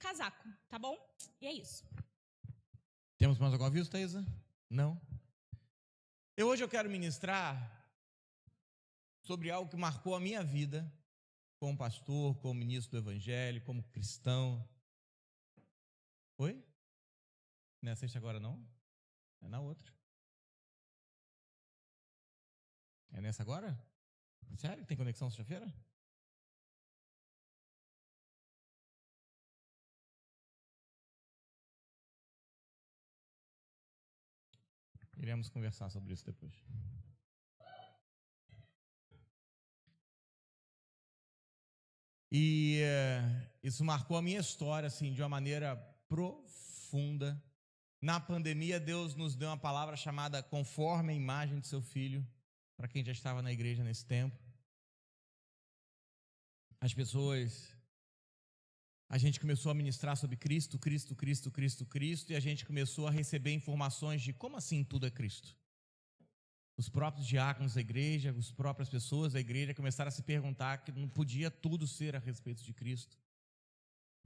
casaco, tá bom? E é isso. Temos mais algum aviso, Thaisa? Não? Hoje eu quero ministrar sobre algo que marcou a minha vida como pastor, como ministro do Evangelho, como cristão. Oi? Não é a sexta agora, não? É na outra. É nessa agora? Sério? Tem conexão sexta-feira? Iremos conversar sobre isso depois. E isso marcou a minha história, assim, de uma maneira profunda. Na pandemia, Deus nos deu uma palavra chamada conforme a imagem de seu Filho, para quem já estava na igreja nesse tempo. A gente começou a ministrar sobre Cristo, e a gente começou a receber informações de como assim tudo é Cristo. Os próprios diáconos da igreja, as próprias pessoas da igreja começaram a se perguntar que não podia tudo ser a respeito de Cristo.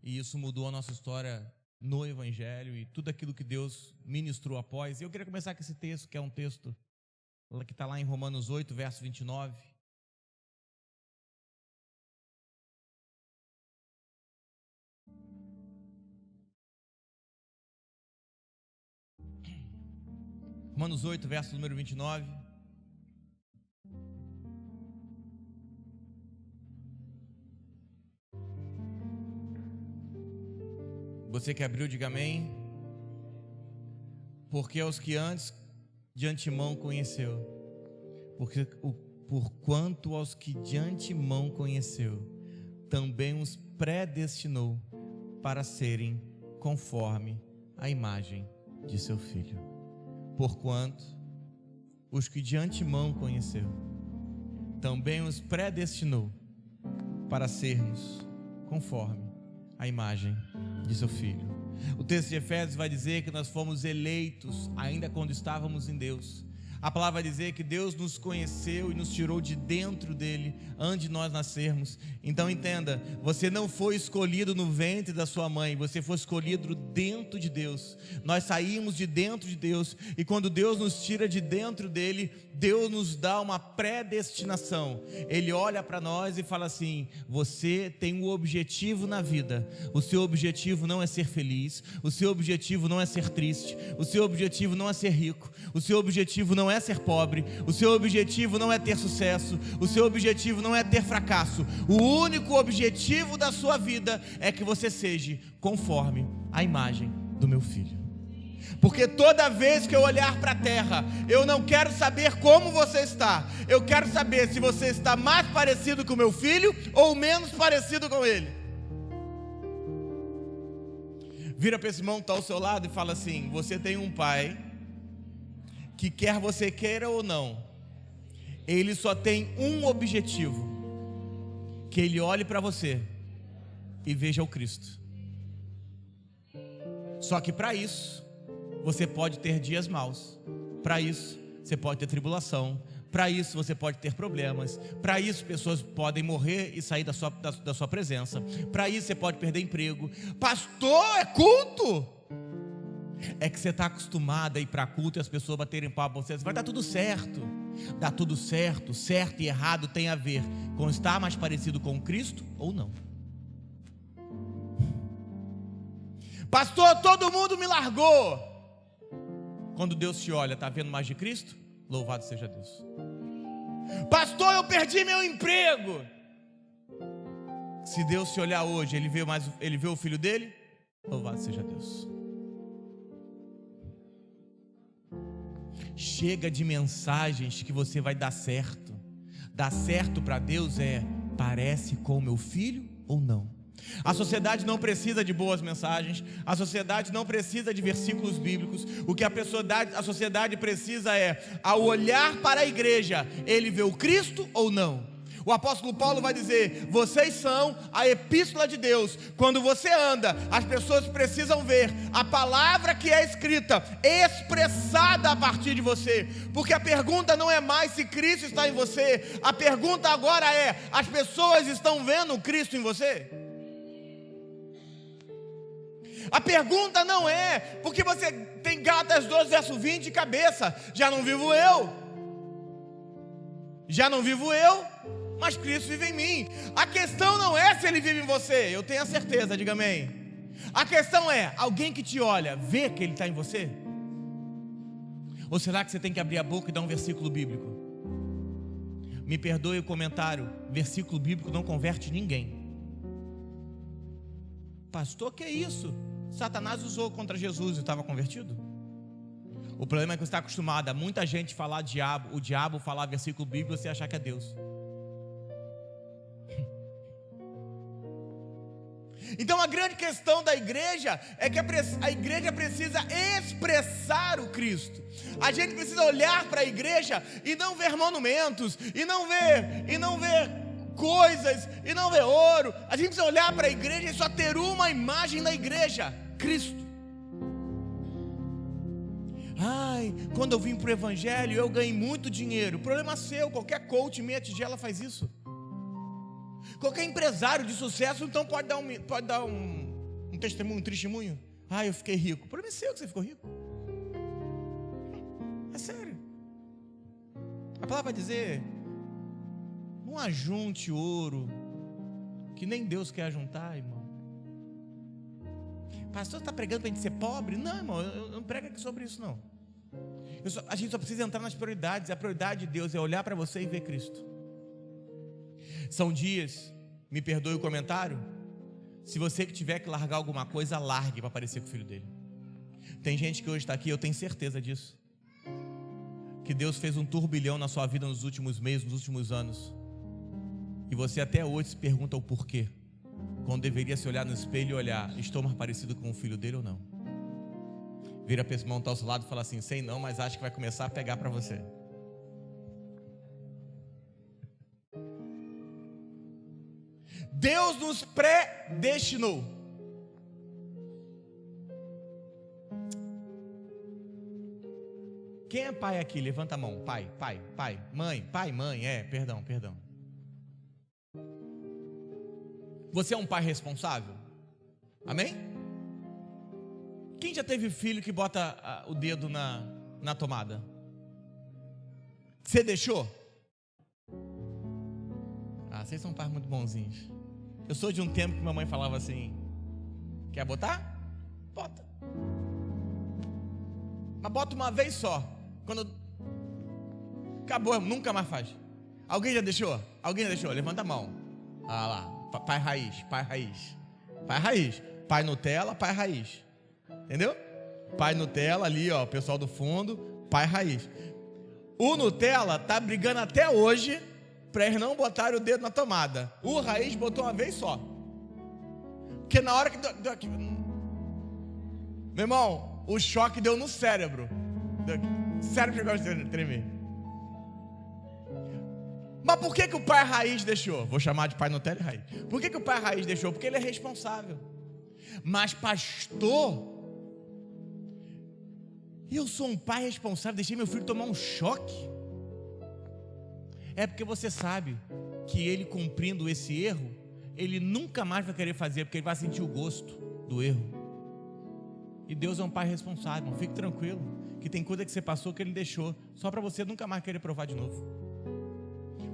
E isso mudou a nossa história no Evangelho e tudo aquilo que Deus ministrou após. E eu queria começar com esse texto, que é um texto que está lá em Romanos 8, verso 29. Romanos 8, verso número 29. Você que abriu, diga amém. Porque aos que antes de antemão conheceu, porquanto aos que de antemão conheceu, também os predestinou para serem conforme a imagem de seu Filho. Porquanto os que de antemão conheceu, também os predestinou para sermos conforme a imagem de seu Filho. O texto de Efésios vai dizer que nós fomos eleitos ainda quando estávamos em Deus. A palavra vai dizer que Deus nos conheceu e nos tirou de dentro dele antes de nós nascermos. Então entenda, você não foi escolhido no ventre da sua mãe, você foi escolhido dentro de Deus. Nós saímos de dentro de Deus e quando Deus nos tira de dentro dele, Deus nos dá uma predestinação. Ele olha para nós e fala assim: você tem um objetivo na vida. O seu objetivo não é ser feliz, o seu objetivo não é ser triste, o seu objetivo não é ser rico, o seu objetivo não é ser pobre, o seu objetivo não é ter sucesso, o seu objetivo não é ter fracasso. O único objetivo da sua vida é que você seja conforme a imagem do meu Filho. Porque toda vez que eu olhar para a terra, eu não quero saber como você está, eu quero saber se você está mais parecido com o meu Filho ou menos parecido com ele. Vira para esse irmão que está ao seu lado e fala assim: você tem um pai que, quer você queira ou não, ele só tem um objetivo: que ele olhe para você e veja o Cristo. Só que para isso você pode ter dias maus, para isso você pode ter tribulação, para isso você pode ter problemas, para isso pessoas podem morrer e sair da sua presença, para isso você pode perder emprego. Pastor, é culto? É que você está acostumado a ir para culto e as pessoas baterem papo, você vai dar tudo certo. Dá tudo certo, certo e errado tem a ver com estar mais parecido com Cristo ou não. Pastor, todo mundo me largou. Quando Deus te olha, está vendo mais de Cristo? Louvado seja Deus. Pastor, eu perdi meu emprego. Se Deus te olhar hoje, ele vê o filho dele? Louvado seja Deus. Chega de mensagens que você vai dar certo. Dar certo para Deus é: parece com o meu filho ou não? A sociedade não precisa de boas mensagens, a sociedade não precisa de versículos bíblicos. O que a sociedade precisa é, ao olhar para a igreja, ele vê o Cristo ou não? O apóstolo Paulo vai dizer: vocês são a epístola de Deus. Quando você anda, as pessoas precisam ver a palavra que é escrita, expressada a partir de você. Porque a pergunta não é mais se Cristo está em você, a pergunta agora é: as pessoas estão vendo o Cristo em você? A pergunta não é porque você tem Gálatas 12, verso 20 de cabeça. Já não vivo eu, mas Cristo vive em mim. A questão não é se Ele vive em você, eu tenho a certeza, diga amém. A questão é, alguém que te olha, vê que Ele está em você? Ou será que você tem que abrir a boca e dar um versículo bíblico? Me perdoe o comentário, versículo bíblico não converte ninguém. Pastor, que é isso? Satanás usou contra Jesus e estava convertido? O problema é que você está acostumado a muita gente falar o diabo falar versículo bíblico e você achar que é Deus. Então a grande questão da igreja é que a igreja precisa expressar o Cristo. A gente precisa olhar para a igreja e não ver monumentos, e não ver coisas, e não ver ouro. A gente precisa olhar para a igreja e só ter uma imagem da igreja: Cristo. Ai, quando eu vim para o evangelho eu ganhei muito dinheiro. Problema seu, qualquer coach meia tigela faz isso. Qualquer empresário de sucesso então pode dar um testemunho, Ah, eu fiquei rico. O problema é seu que você ficou rico. É sério. A palavra vai dizer: não ajunte ouro que nem Deus quer ajuntar, irmão. Pastor, está pregando para a gente ser pobre? Não, irmão, eu não prego aqui sobre isso, não. A gente só precisa entrar nas prioridades. A prioridade de Deus é olhar para você e ver Cristo. São dias, me perdoe o comentário, se você que tiver que largar alguma coisa, largue para parecer com o filho dele. Tem gente que hoje está aqui, eu tenho certeza disso, que Deus fez um turbilhão na sua vida nos últimos meses, nos últimos anos, e você até hoje se pergunta o porquê, quando deveria se olhar no espelho e olhar: estou mais parecido com o filho dele ou não? Vira para esse irmão que está ao seu lado e fala assim: sei não, mas acho que vai começar a pegar para você. Deus nos predestinou. Quem é pai aqui? Levanta a mão. Pai. Mãe, perdão. Você é um pai responsável? Amém? Quem já teve filho que bota o dedo na tomada? Você deixou? Vocês são pais muito bonzinhos. Eu sou de um tempo que minha mãe falava assim: quer botar? Bota. Mas bota uma vez só. Quando acabou, nunca mais faz. Alguém já deixou? Levanta a mão. Lá, pai raiz. Pai Nutella, pai raiz. Entendeu? Pai Nutella ali, ó, o pessoal do fundo, pai raiz. O Nutella tá brigando até hoje para eles não botarem o dedo na tomada. O raiz botou uma vez só. Porque na hora que meu irmão, o choque deu no cérebro. O cérebro chegou a tremer. Mas por que o pai raiz deixou? Vou chamar de pai Nutella e raiz. Por que o pai raiz deixou? Porque ele é responsável. Mas pastor, eu sou um pai responsável, deixei meu filho tomar um choque? É porque você sabe que ele cumprindo esse erro, ele nunca mais vai querer fazer, porque ele vai sentir o gosto do erro. E Deus é um pai responsável, fique tranquilo, que tem coisa que você passou que ele deixou, só para você nunca mais querer provar de novo.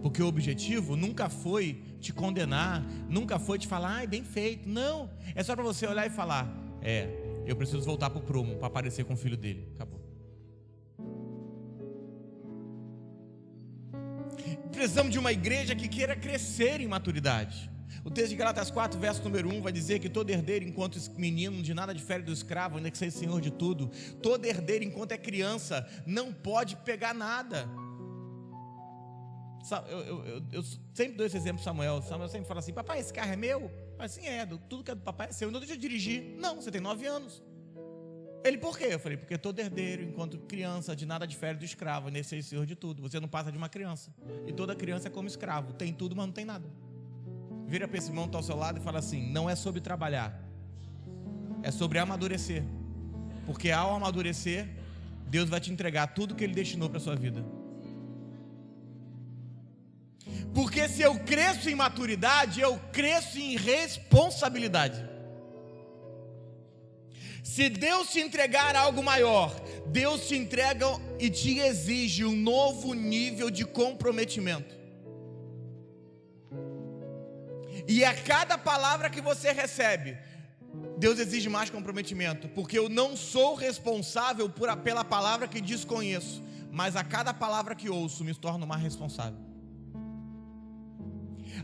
Porque o objetivo nunca foi te condenar, nunca foi te falar: bem feito. Não, é só para você olhar e falar: eu preciso voltar para o prumo, para parecer com o filho dele. Acabou. Precisamos de uma igreja que queira crescer em maturidade. O texto de Gálatas 4, verso número 1 vai dizer que todo herdeiro, enquanto menino, de nada difere do escravo, ainda que seja senhor de tudo. Todo herdeiro, enquanto é criança, não pode pegar nada. Eu sempre dou esse exemplo para Samuel. Samuel sempre fala assim: papai, esse carro é meu? Assim tudo que é do papai é seu. Não deixa eu dirigir. Não, você tem 9 anos. Ele: por quê? Eu falei: porque todo herdeiro, enquanto criança, de nada difere do escravo, nesse é senhor de tudo. Você não passa de uma criança. E toda criança é como escravo, tem tudo, mas não tem nada. Vira para esse irmão que está ao seu lado e fala assim: não é sobre trabalhar, é sobre amadurecer. Porque ao amadurecer, Deus vai te entregar tudo que Ele destinou para a sua vida. Porque se eu cresço em maturidade, eu cresço em responsabilidade. Se Deus te entregar algo maior, Deus te entrega e te exige um novo nível de comprometimento. E a cada palavra que você recebe, Deus exige mais comprometimento, porque eu não sou responsável pela palavra que desconheço, mas a cada palavra que ouço me torno mais responsável.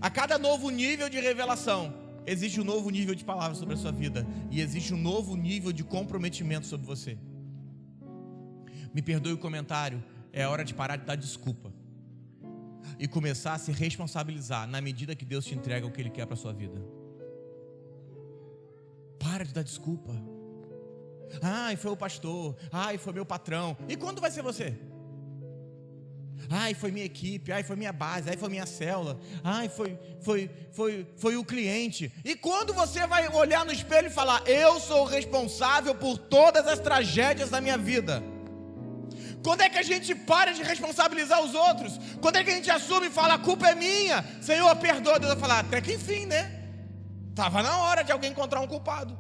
A cada novo nível de revelação, existe um novo nível de palavra sobre a sua vida, e existe um novo nível de comprometimento sobre você. Me perdoe o comentário, é hora de parar de dar desculpa e começar a se responsabilizar na medida que Deus te entrega o que Ele quer para a sua vida. Para de dar desculpa. Ai, foi o pastor. Ai, foi meu patrão. E quando vai ser você? Ai, foi minha equipe. Ai, foi minha base. Ai, foi minha célula. Ai, foi o cliente. E quando você vai olhar no espelho e falar: eu sou responsável por todas as tragédias da minha vida? Quando é que a gente para de responsabilizar os outros? Quando é que a gente assume e fala: a culpa é minha? Senhor, perdoa. Deus vai falar: até que enfim, né? Estava na hora de alguém encontrar um culpado.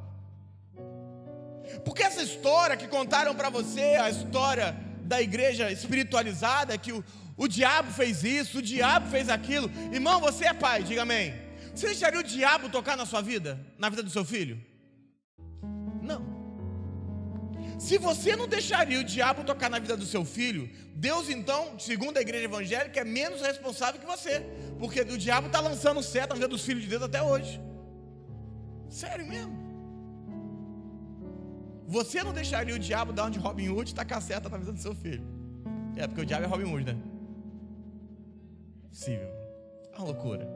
Porque essa história que contaram para você, a história da igreja espiritualizada, que o diabo fez isso, o diabo fez aquilo. Irmão, você é pai, diga amém. Você deixaria o diabo tocar na sua vida? Na vida do seu filho? Não. Se você não deixaria o diabo tocar na vida do seu filho, Deus então, segundo a igreja evangélica, é menos responsável que você, porque o diabo está lançando seta na vida dos filhos de Deus até hoje. Sério mesmo? Você não deixaria o diabo dar um de Robin Hood e tacar seta na vida do seu filho? É, porque o diabo é Robin Hood, né? Possível. Uma loucura.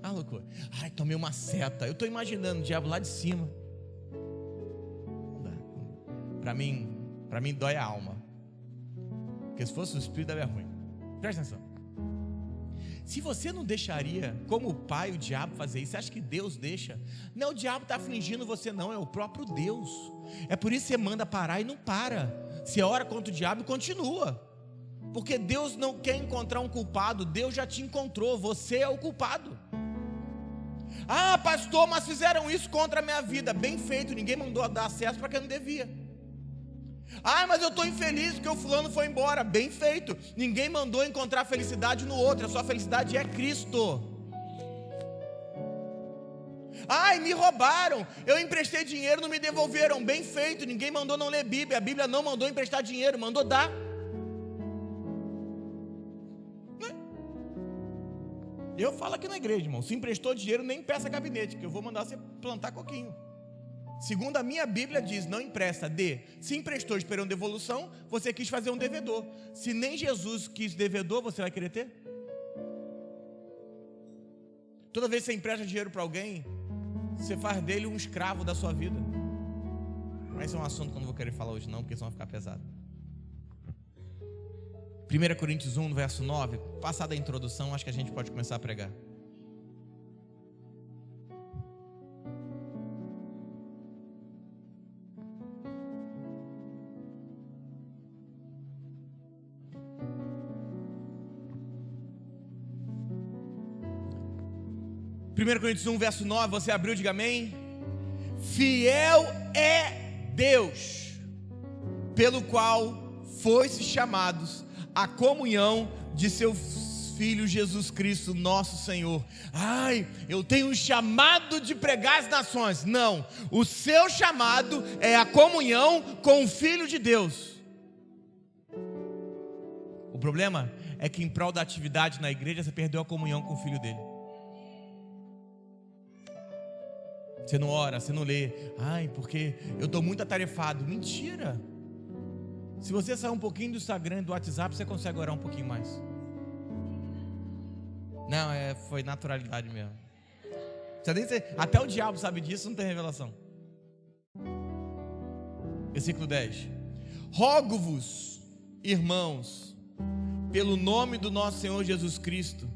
Uma loucura. Ai, tomei uma seta. Eu estou imaginando o diabo lá de cima. Para mim dói a alma. Porque se fosse o espírito, deve ser ruim. Presta atenção. Se você não deixaria, como o pai, o diabo fazer isso, você acha que Deus deixa? Não, o diabo está afligindo você não, é o próprio Deus. É por isso que você manda parar e não para. Se ora contra o diabo, continua. Porque Deus não quer encontrar um culpado, Deus já te encontrou, você é o culpado. Ah, pastor, mas fizeram isso contra a minha vida. Bem feito, ninguém mandou dar acesso para quem não devia. Ah, mas eu estou infeliz porque o fulano foi embora. Bem feito, ninguém mandou encontrar felicidade no outro, a sua felicidade é Cristo. Ai, me roubaram, eu emprestei dinheiro, não me devolveram. Bem feito, ninguém mandou não ler Bíblia, a Bíblia não mandou emprestar dinheiro, mandou dar. Eu falo aqui na igreja, irmão, se emprestou dinheiro, nem peça gabinete, que eu vou mandar você plantar coquinho. Segundo a minha Bíblia diz, não empresta, dê. Se emprestou esperando devolução, você quis fazer um devedor. Se nem Jesus quis devedor, você vai querer ter? Toda vez que você empresta dinheiro para alguém, você faz dele um escravo da sua vida. Mas esse é um assunto que eu não vou querer falar hoje não, porque senão vai ficar pesado. 1 Coríntios 1, verso 9, passada a introdução, acho que a gente pode começar a pregar. Primeiro Coríntios 1, verso 9, você abriu, diga amém. Fiel é Deus, pelo qual foste chamados à comunhão de seu Filho Jesus Cristo, nosso Senhor. Ai, eu tenho um chamado de pregar as nações. Não, o seu chamado é a comunhão com o Filho de Deus. O problema é que em prol da atividade na igreja, você perdeu a comunhão com o Filho dele. Você não ora, você não lê. Ai, porque eu estou muito atarefado. Mentira. Se você sair um pouquinho do Instagram e do WhatsApp, você consegue orar um pouquinho mais. Não, foi naturalidade mesmo. Até o diabo sabe disso, não tem revelação. Versículo 10. Rogo-vos, irmãos, pelo nome do nosso Senhor Jesus Cristo,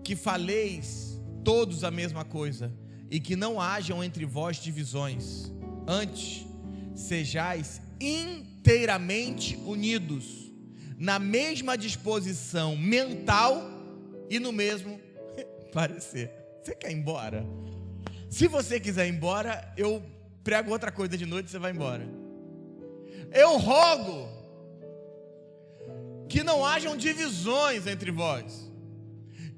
que faleis todos a mesma coisa, e que não hajam entre vós divisões. Antes, sejais inteiramente unidos, na mesma disposição mental e no mesmo parecer. Você quer ir embora? Se você quiser ir embora, eu prego outra coisa de noite e você vai embora. Eu rogo que não hajam divisões entre vós,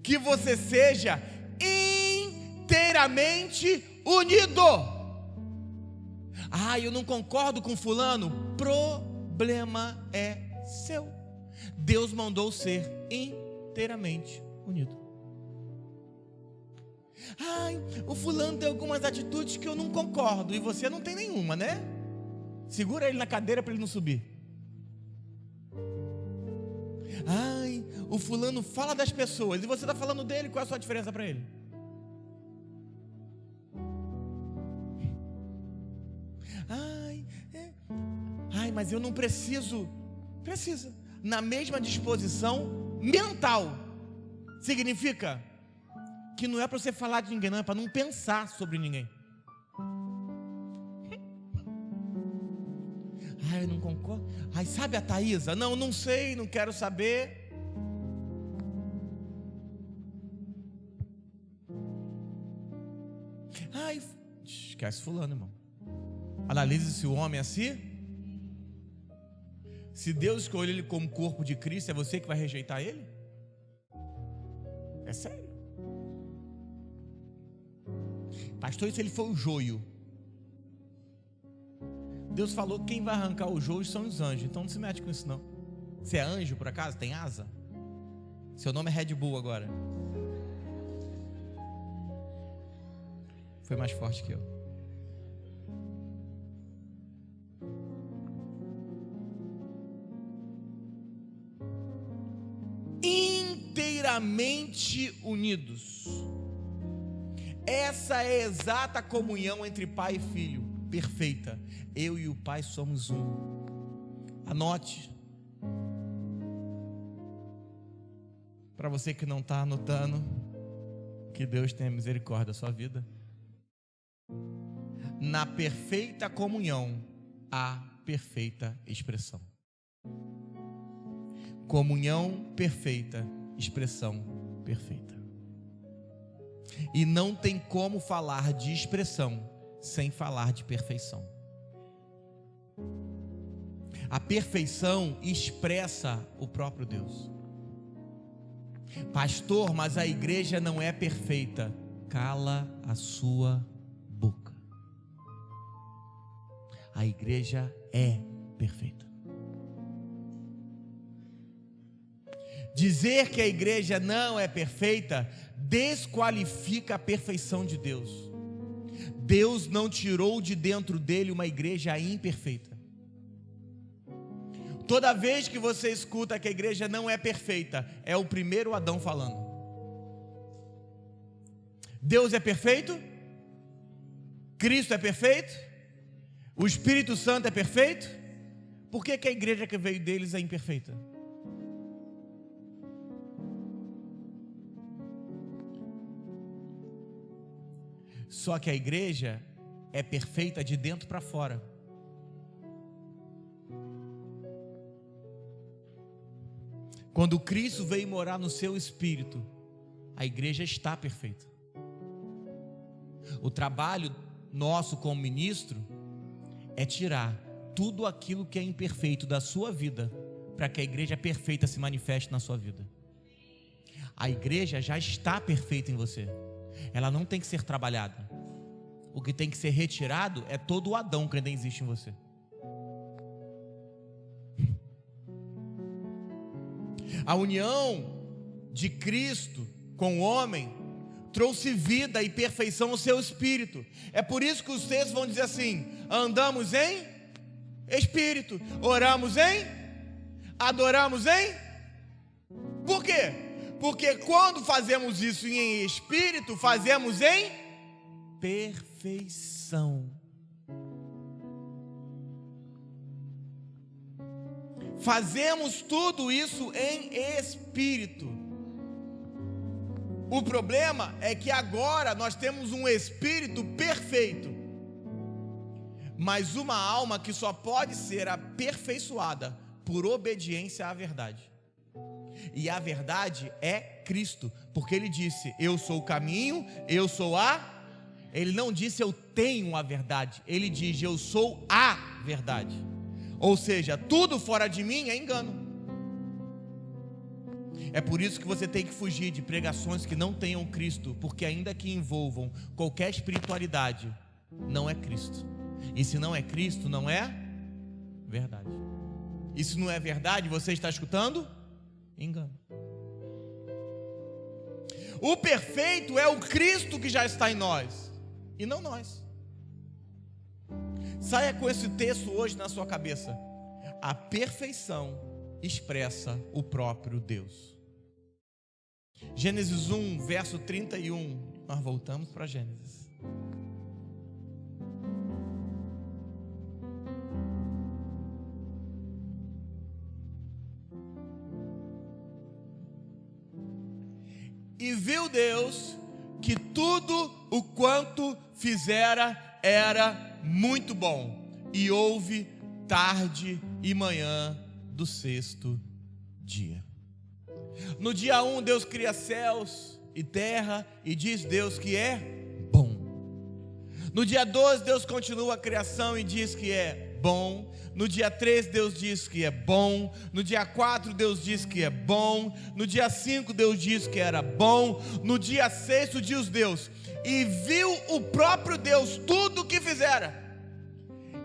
que você seja inteiramente unido. Eu não concordo com fulano, problema é seu. Deus mandou ser inteiramente unido. O fulano tem algumas atitudes que eu não concordo, e você não tem nenhuma, né? Segura ele na cadeira para ele não subir. O fulano fala das pessoas, e você está falando dele, qual é a sua diferença para ele? Mas eu não preciso. Precisa. Na mesma disposição mental. Significa que não é para você falar de ninguém, não, é para não pensar sobre ninguém. Eu não concordo. Sabe a Thaísa? Não sei, não quero saber. Esquece fulano, irmão. Analise se o homem é assim. Se Deus escolher ele como corpo de Cristo, é você que vai rejeitar ele? É sério. Pastor, e se ele for o joio? Deus falou que quem vai arrancar o joio são os anjos. Então não se mete com isso não. Você é anjo por acaso? Tem asa? Seu nome é Red Bull agora. Foi mais forte que eu. Inteiramente unidos. Essa é a exata comunhão entre pai e filho, perfeita. Eu e o Pai somos um. Anote. Para você que não está anotando, que Deus tenha misericórdia da sua vida. Na perfeita comunhão há perfeita expressão. Comunhão perfeita, expressão perfeita. E não tem como falar de expressão sem falar de perfeição. A perfeição expressa o próprio Deus. Pastor, mas a igreja não é perfeita. Cala a sua boca. A igreja é perfeita. Dizer que a igreja não é perfeita desqualifica a perfeição de Deus. Deus não tirou de dentro dele uma igreja imperfeita. Toda vez que você escuta que a igreja não é perfeita, é o primeiro Adão falando. Deus é perfeito? Cristo é perfeito? O Espírito Santo é perfeito? Por que a igreja que veio deles é imperfeita? Só que a igreja é perfeita de dentro para fora. Quando Cristo veio morar no seu espírito, a igreja está perfeita. O trabalho nosso como ministro é tirar tudo aquilo que é imperfeito da sua vida, para que a igreja perfeita se manifeste na sua vida. A igreja já está perfeita em você. Ela não tem que ser trabalhada. O que tem que ser retirado é todo o Adão que ainda existe em você. A união de Cristo com o homem trouxe vida e perfeição ao seu espírito. É por isso que os textos vão dizer assim: andamos em espírito, oramos em, adoramos em. Por quê? Porque quando fazemos isso em espírito, fazemos em perfeição. Fazemos tudo isso em espírito. O problema é que agora nós temos um espírito perfeito, mas uma alma que só pode ser aperfeiçoada por obediência à verdade. E a verdade é Cristo, porque Ele disse: eu sou o caminho, eu sou a... Ele não disse eu tenho a verdade, ele diz eu sou a verdade. Ou seja, tudo fora de mim é engano. É por isso que você tem que fugir de pregações que não tenham Cristo, porque ainda que envolvam qualquer espiritualidade, não é Cristo. E se não é Cristo, não é verdade. E se não é verdade, você está escutando? Engano. O perfeito é o Cristo que já está em nós, e não nós. Saia com esse texto hoje na sua cabeça. A perfeição expressa o próprio Deus. Gênesis 1, verso 31. Nós voltamos para Gênesis. E viu Deus que tudo o quanto fizera era muito bom, e houve tarde e manhã do sexto dia. No dia 1, Deus cria céus e terra, e diz Deus que é bom. No dia 2, Deus continua a criação e diz que é bom. No dia 3, Deus diz que é bom. No dia 4, Deus diz que é bom. No dia 5, Deus diz que era bom. No dia 6, diz Deus, e viu o próprio Deus tudo o que fizera.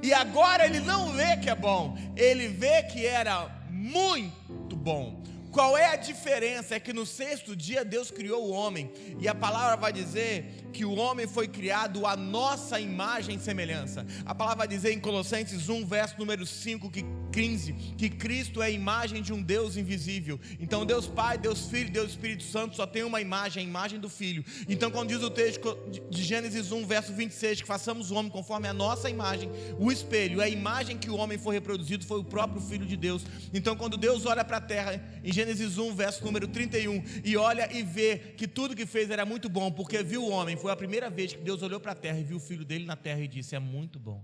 E agora ele não vê que é bom, ele vê que era muito bom. Qual é a diferença? É que no sexto dia Deus criou o homem, e a palavra vai dizer que o homem foi criado à nossa imagem e semelhança. A palavra vai dizer em Colossenses 1, verso número 5, 15, que Cristo é a imagem de um Deus invisível. Então Deus Pai, Deus Filho, Deus Espírito Santo só tem uma imagem, a imagem do Filho. Então quando diz o texto de Gênesis 1, verso 26, que façamos o homem conforme a nossa imagem, o espelho, a imagem que o homem foi reproduzido foi o próprio Filho de Deus. Então quando Deus olha para a terra, em Gênesis 1, verso número 31, e olha e vê que tudo que fez era muito bom, porque viu o homem. Foi a primeira vez que Deus olhou para a terra e viu o filho dele na terra e disse, é muito bom.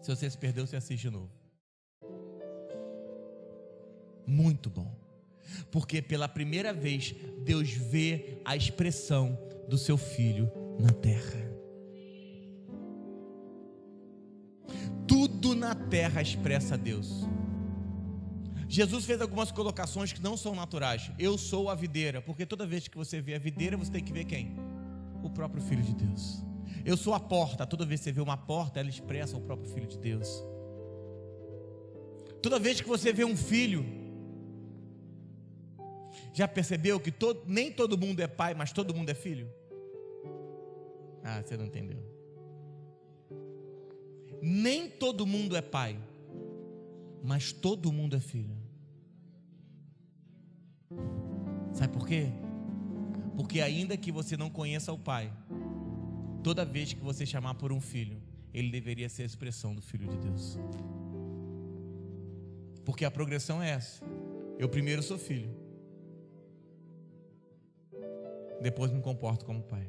Se você se perdeu, você assiste de novo. Muito bom. Porque pela primeira vez Deus vê a expressão do seu filho na terra. Tudo na terra expressa Deus. Jesus fez algumas colocações que não são naturais. Eu sou a videira, porque toda vez que você vê a videira, você tem que ver quem? O próprio Filho de Deus. Eu sou a porta, toda vez que você vê uma porta, ela expressa o próprio Filho de Deus. Toda vez que você vê um filho, já percebeu que nem todo mundo é pai, mas todo mundo é filho? Ah, você não entendeu. Nem todo mundo é pai, mas todo mundo é filho. Sabe por quê? Porque ainda que você não conheça o pai, toda vez que você chamar por um filho, ele deveria ser a expressão do Filho de Deus. Porque a progressão é essa. Eu primeiro sou filho, depois me comporto como pai.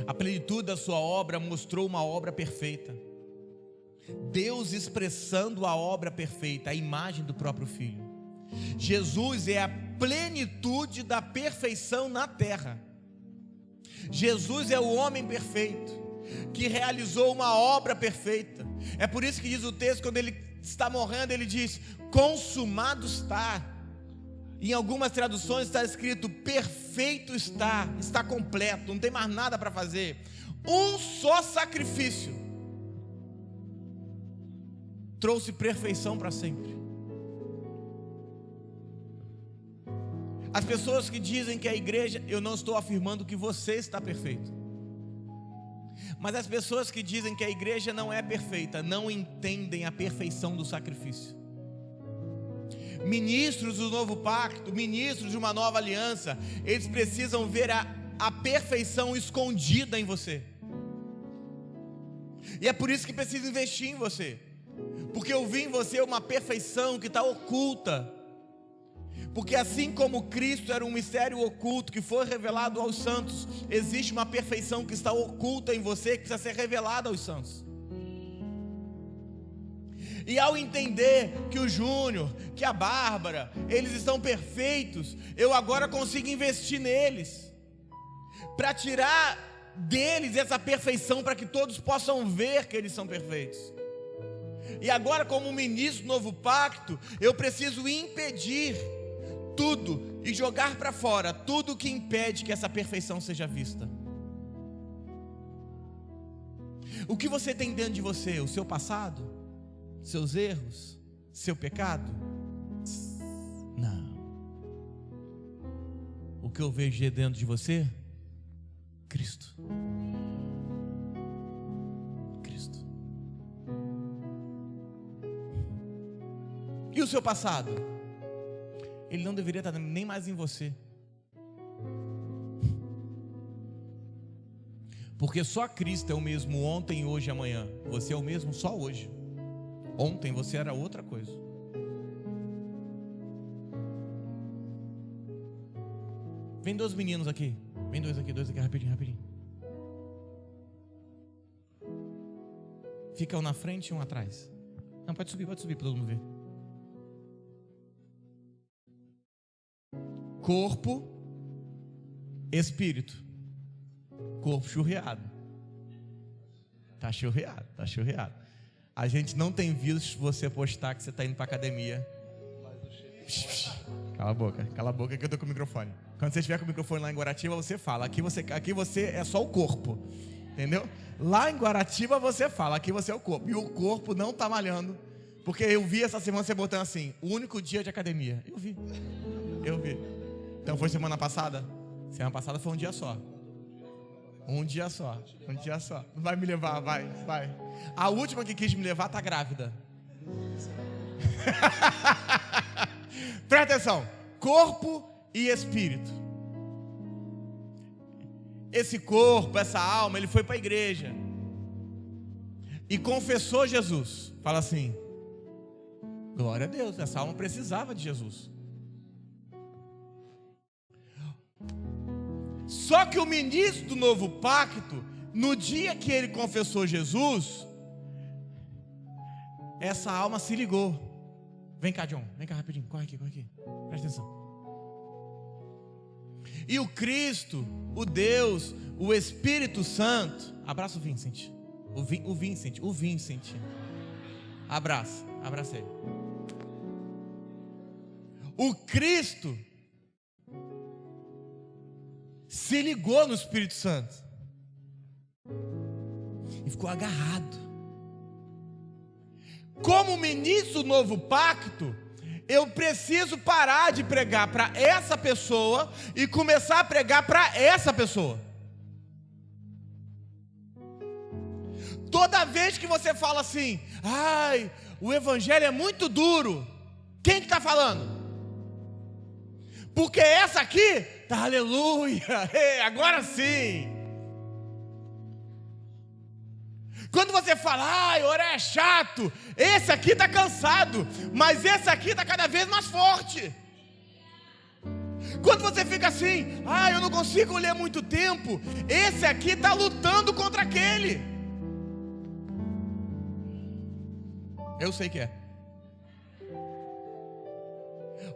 A plenitude da sua obra mostrou uma obra perfeita. Deus expressando a obra perfeita, a imagem do próprio Filho. Jesus é a plenitude da perfeição na terra. Jesus é o homem perfeito, que realizou uma obra perfeita. É por isso que diz o texto, quando ele está morrendo, ele diz, consumado está. Em algumas traduções está escrito, perfeito está completo, não tem mais nada para fazer. Um só sacrifício trouxe perfeição para sempre. As pessoas que dizem que a igreja, eu não estou afirmando que você está perfeito, mas as pessoas que dizem que a igreja não é perfeita, não entendem a perfeição do sacrifício. Ministros do novo pacto, ministros de uma nova aliança, eles precisam ver a perfeição escondida em você. E é por isso que precisa investir em você, porque eu vi em você uma perfeição que está oculta. Porque assim como Cristo era um mistério oculto que foi revelado aos santos, existe uma perfeição que está oculta em você, que precisa ser revelada aos santos. E ao entender que o Júnior, que a Bárbara, eles estão perfeitos, eu agora consigo investir neles. para tirar deles essa perfeição, para que todos possam ver que eles são perfeitos. E agora, como ministro do novo pacto, eu preciso impedir tudo e jogar para fora tudo que impede que essa perfeição seja vista. O que você tem dentro de você? O seu passado? Seus erros? Seu pecado? Não. O que eu vejo dentro de você? Cristo. Cristo. E o seu passado? Ele não deveria estar nem mais em você. Porque só Cristo é o mesmo ontem, hoje e amanhã. Você é o mesmo só hoje. Ontem você era outra coisa. Vem 2 meninos aqui. Vem dois aqui, rapidinho. Fica um na frente e um atrás. Não, pode subir para todo mundo ver. Corpo, espírito. Corpo churreado. Tá churreado. A gente não tem visto você postar que você está indo para academia. Cala a boca que eu tô com o microfone. Quando você estiver com o microfone lá em Guaratiba, você fala. Aqui você é só o corpo. Entendeu? Lá em Guaratiba você fala, aqui você é o corpo. E o corpo não tá malhando. Porque eu vi essa semana você botando assim, o único dia de academia. Eu vi. Então foi semana passada? Semana passada foi um dia só. Um dia só. Vai me levar, vai. A última que quis me levar tá grávida. Presta atenção. Corpo e espírito. Esse corpo, essa alma, ele foi para a igreja e confessou Jesus. Fala assim: glória a Deus, essa alma precisava de Jesus. Só que o ministro do novo pacto, no dia que ele confessou Jesus, essa alma se ligou. Vem cá, John, vem cá rapidinho, corre aqui, presta atenção. E o Cristo, o Deus, o Espírito Santo, abraça o Vincent. O Vincent. Abraça ele. O Cristo se ligou no Espírito Santo e ficou agarrado. Como ministro do novo pacto, eu preciso parar de pregar para essa pessoa e começar a pregar para essa pessoa. Toda vez que você fala assim, ai, o evangelho é muito duro, quem que está falando? Porque essa aqui tá aleluia, agora sim. Quando você fala, ai, orar é chato, esse aqui está cansado, mas esse aqui está cada vez mais forte. Quando você fica assim, ai, eu não consigo ler muito tempo, esse aqui está lutando contra aquele. Eu sei que é.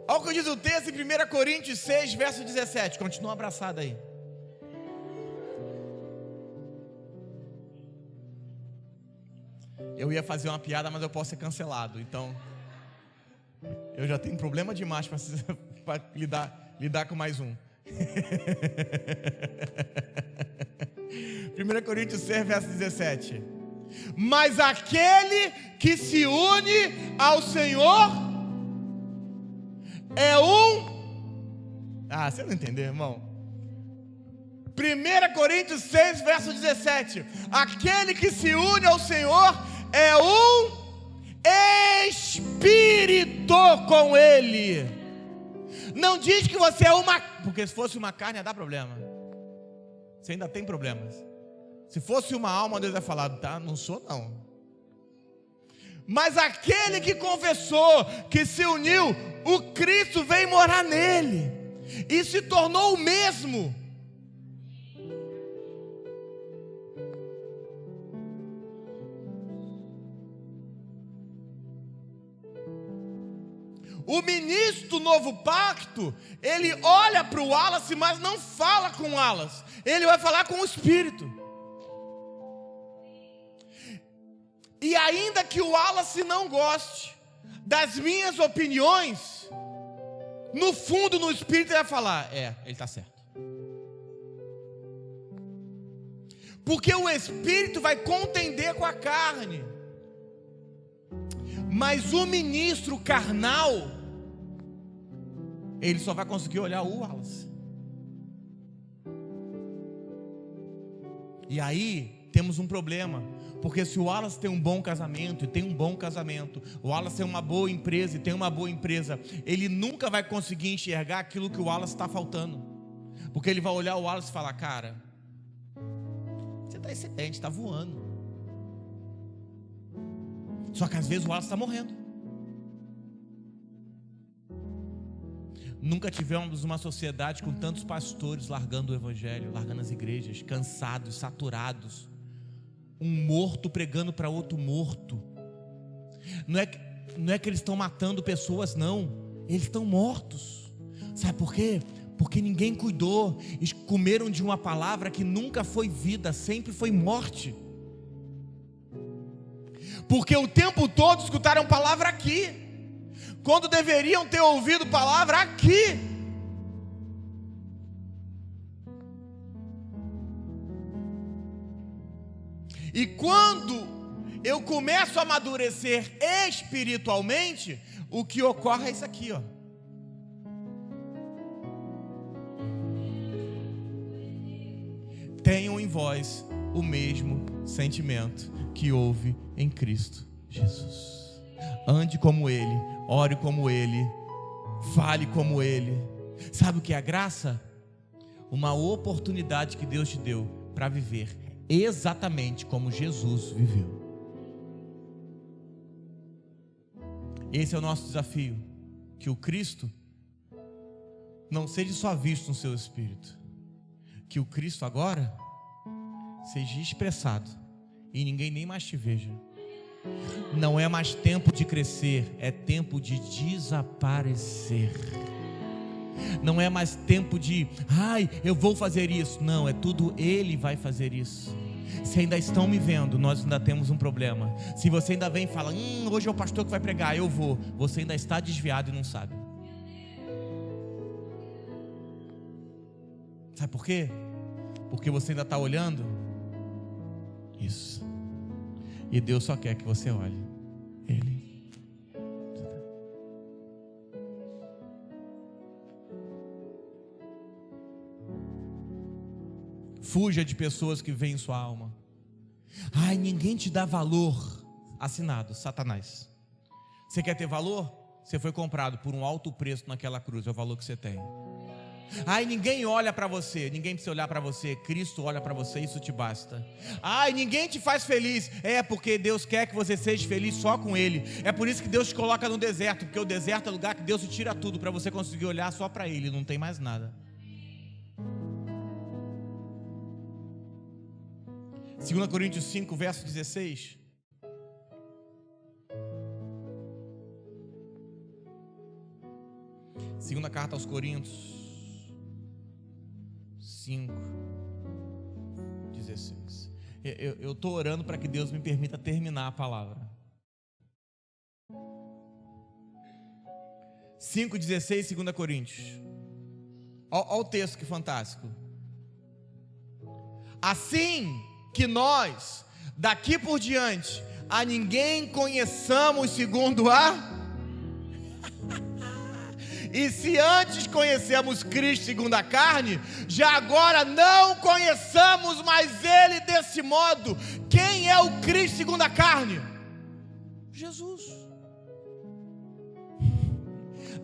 Olha o que diz o texto em 1 Coríntios 6, verso 17. Continua abraçado aí. Eu ia fazer uma piada, mas eu posso ser cancelado. Então, eu já tenho problema demais para lidar com mais um. 1 Coríntios 6, verso 17. Mas aquele que se une ao Senhor é um... Ah, você não entendeu, irmão? 1 Coríntios 6, verso 17. Aquele que se une ao Senhor é um espírito com Ele. Não diz que você é uma... Porque se fosse uma carne ia dar problema. Você ainda tem problemas. Se fosse uma alma, Deus ia falar, tá, não sou não. Mas aquele que confessou, que se uniu, o Cristo veio morar nele e se tornou o mesmo. O ministro do novo pacto, ele olha para o Wallace, mas não fala com o Wallace. Ele vai falar com o Espírito. E ainda que o Wallace não goste das minhas opiniões, no fundo, no Espírito, ele vai falar: ele está certo. Porque o Espírito vai contender com a carne. Mas o ministro carnal, ele só vai conseguir olhar o Wallace. E aí temos um problema, porque se o Wallace tem um bom casamento e tem um bom casamento, o Wallace tem uma boa empresa e tem uma boa empresa, ele nunca vai conseguir enxergar aquilo que o Wallace está faltando, porque ele vai olhar o Wallace e falar: cara, você está excelente, está voando. Só que às vezes o Wallace está morrendo. Nunca tivemos uma sociedade com tantos pastores largando o evangelho, largando as igrejas, cansados, saturados. Um morto pregando para outro morto. Não é que eles estão matando pessoas, não. Eles estão mortos. Sabe por quê? Porque ninguém cuidou. Eles comeram de uma palavra que nunca foi vida, sempre foi morte. Porque o tempo todo escutaram palavra aqui, quando deveriam ter ouvido palavra aqui. E quando eu começo a amadurecer espiritualmente, o que ocorre é isso aqui, ó. Tenham em vós o mesmo sentimento que houve em Cristo Jesus. Ande como Ele, ore como Ele, fale como Ele. Sabe o que é a graça? Uma oportunidade que Deus te deu para viver exatamente como Jesus viveu. Esse é o nosso desafio, que o Cristo não seja só visto no seu espírito, que o Cristo agora seja expressado e ninguém nem mais te veja. Não é mais tempo de crescer, é tempo de desaparecer. Não é mais tempo de, eu vou fazer isso. Não, é tudo Ele vai fazer isso. Se ainda estão me vendo, nós ainda temos um problema. Se você ainda vem e fala, hoje é o pastor que vai pregar, eu vou. Você ainda está desviado e não sabe. Sabe por quê? Porque você ainda está olhando isso. E Deus só quer que você olhe Ele. Fuja de pessoas que veem sua alma. Ninguém te dá valor. Assinado, Satanás. Você quer ter valor? Você foi comprado por um alto preço naquela cruz. É o valor que você tem. Ninguém olha para você. Ninguém precisa olhar para você. Cristo olha para você, isso te basta. Ninguém te faz feliz. É porque Deus quer que você seja feliz só com Ele. É por isso que Deus te coloca no deserto, porque o deserto é o lugar que Deus te tira tudo, para você conseguir olhar só para Ele, não tem mais nada. 2 Coríntios 5, verso 16. Segunda carta aos Coríntios 5, 16. Eu estou orando para que Deus me permita terminar a palavra. 5,16, 2 Coríntios. Olha o texto que fantástico. Assim que nós, daqui por diante, a ninguém conheçamos segundo a... E se antes conhecemos Cristo segundo a carne, já agora não conheçamos mais Ele desse modo. Quem é o Cristo segundo a carne? Jesus.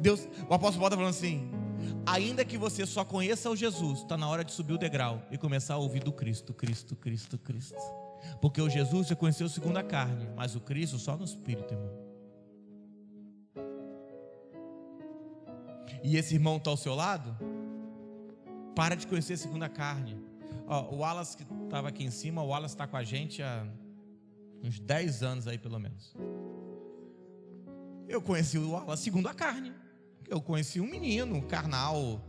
Deus, o apóstolo Paulo está falando assim: ainda que você só conheça o Jesus, está na hora de subir o degrau e começar a ouvir do Cristo, Cristo, Cristo, Cristo. Porque o Jesus você conheceu segundo a carne, mas o Cristo só no Espírito, irmão. E esse irmão está ao seu lado, para de conhecer segundo a carne. O Wallace que estava aqui em cima, o Wallace está com a gente há uns 10 anos aí pelo menos. Eu conheci o Wallace segundo a carne. Eu conheci um menino, carnal,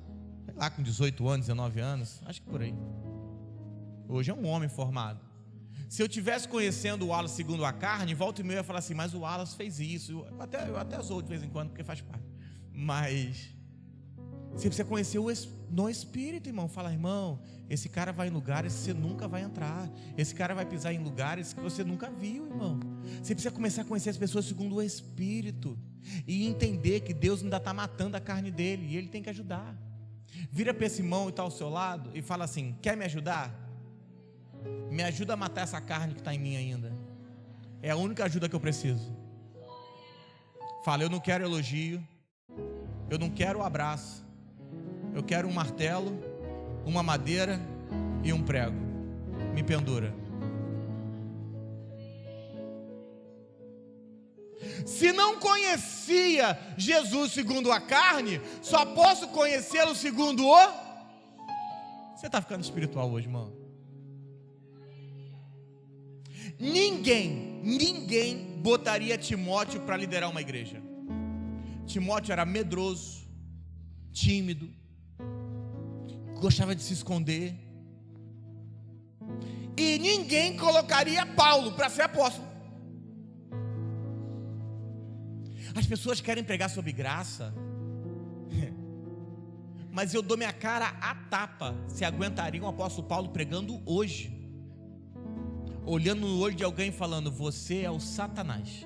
sei lá, com 18 anos, 19 anos, acho que por aí. Hoje é um homem formado. Se eu tivesse conhecendo o Wallace segundo a carne, volta e meia eu ia falar assim, mas o Wallace fez isso. Eu até zoo de vez em quando, porque faz parte. Mas você precisa conhecer no espírito, irmão. Fala, irmão, esse cara vai em lugares que você nunca vai entrar. Esse cara vai pisar em lugares que você nunca viu, irmão. Você precisa começar a conhecer as pessoas segundo o espírito e entender que Deus ainda está matando a carne dele e ele tem que ajudar. Vira para esse irmão que está ao seu lado e fala assim, quer me ajudar? Me ajuda a matar essa carne que está em mim ainda. É a única ajuda que eu preciso. Fala, eu não quero elogio, eu não quero um abraço, eu quero um martelo, uma madeira e um prego. Me pendura. Se não conhecia Jesus segundo a carne, só posso conhecê-lo segundo o... Você está ficando espiritual hoje, irmão? Ninguém botaria Timóteo para liderar uma igreja. Timóteo era medroso, tímido, gostava de se esconder. E ninguém colocaria Paulo para ser apóstolo. As pessoas querem pregar sobre graça, mas eu dou minha cara a tapa se aguentaria um apóstolo Paulo pregando hoje, olhando no olho de alguém e falando, você é o Satanás.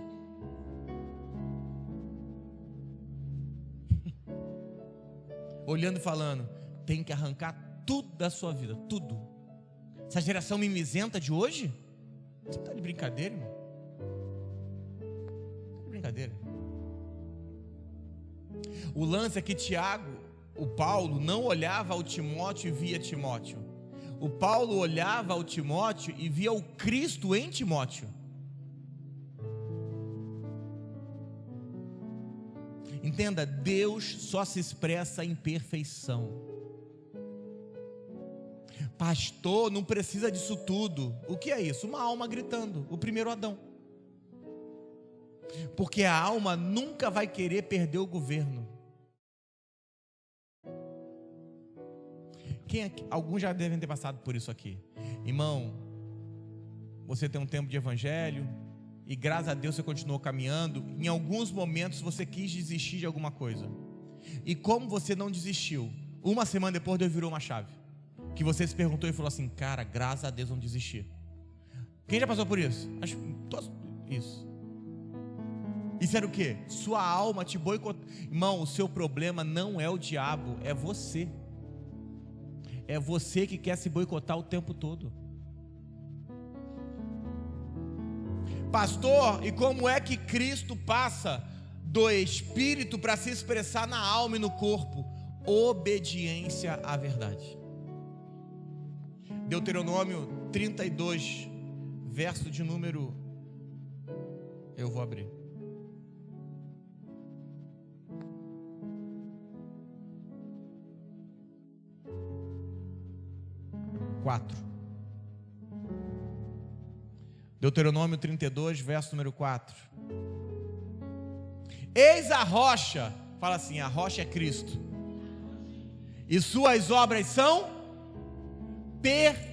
Olhando e falando, tem que arrancar tudo da sua vida, tudo. Essa geração mimizenta de hoje, você está de brincadeira, irmão? Está de brincadeira. O lance é que o Paulo não olhava ao Timóteo e via Timóteo. O Paulo olhava ao Timóteo e via o Cristo em Timóteo. Entenda, Deus só se expressa em perfeição. Pastor, não precisa disso tudo. O que é isso? Uma alma gritando, o primeiro Adão. Porque a alma nunca vai querer perder o governo. Alguns já devem ter passado por isso aqui. Irmão, você tem um tempo de evangelho e graças a Deus você continuou caminhando. Em alguns momentos você quis desistir de alguma coisa. E como você não desistiu, uma semana depois Deus virou uma chave. Que você se perguntou e falou assim, cara, graças a Deus não desisti. Quem já passou por isso? Isso. Isso era o quê? Sua alma te boicotou. Irmão, o seu problema não é o diabo, é você. É você que quer se boicotar o tempo todo. Pastor, e como é que Cristo passa do Espírito para se expressar na alma e no corpo? Obediência à verdade. Deuteronômio 32, verso de número... Eu vou abrir. Deuteronômio 32, verso número 4. Eis a rocha, fala assim, a rocha é Cristo, e suas obras são perfeitas.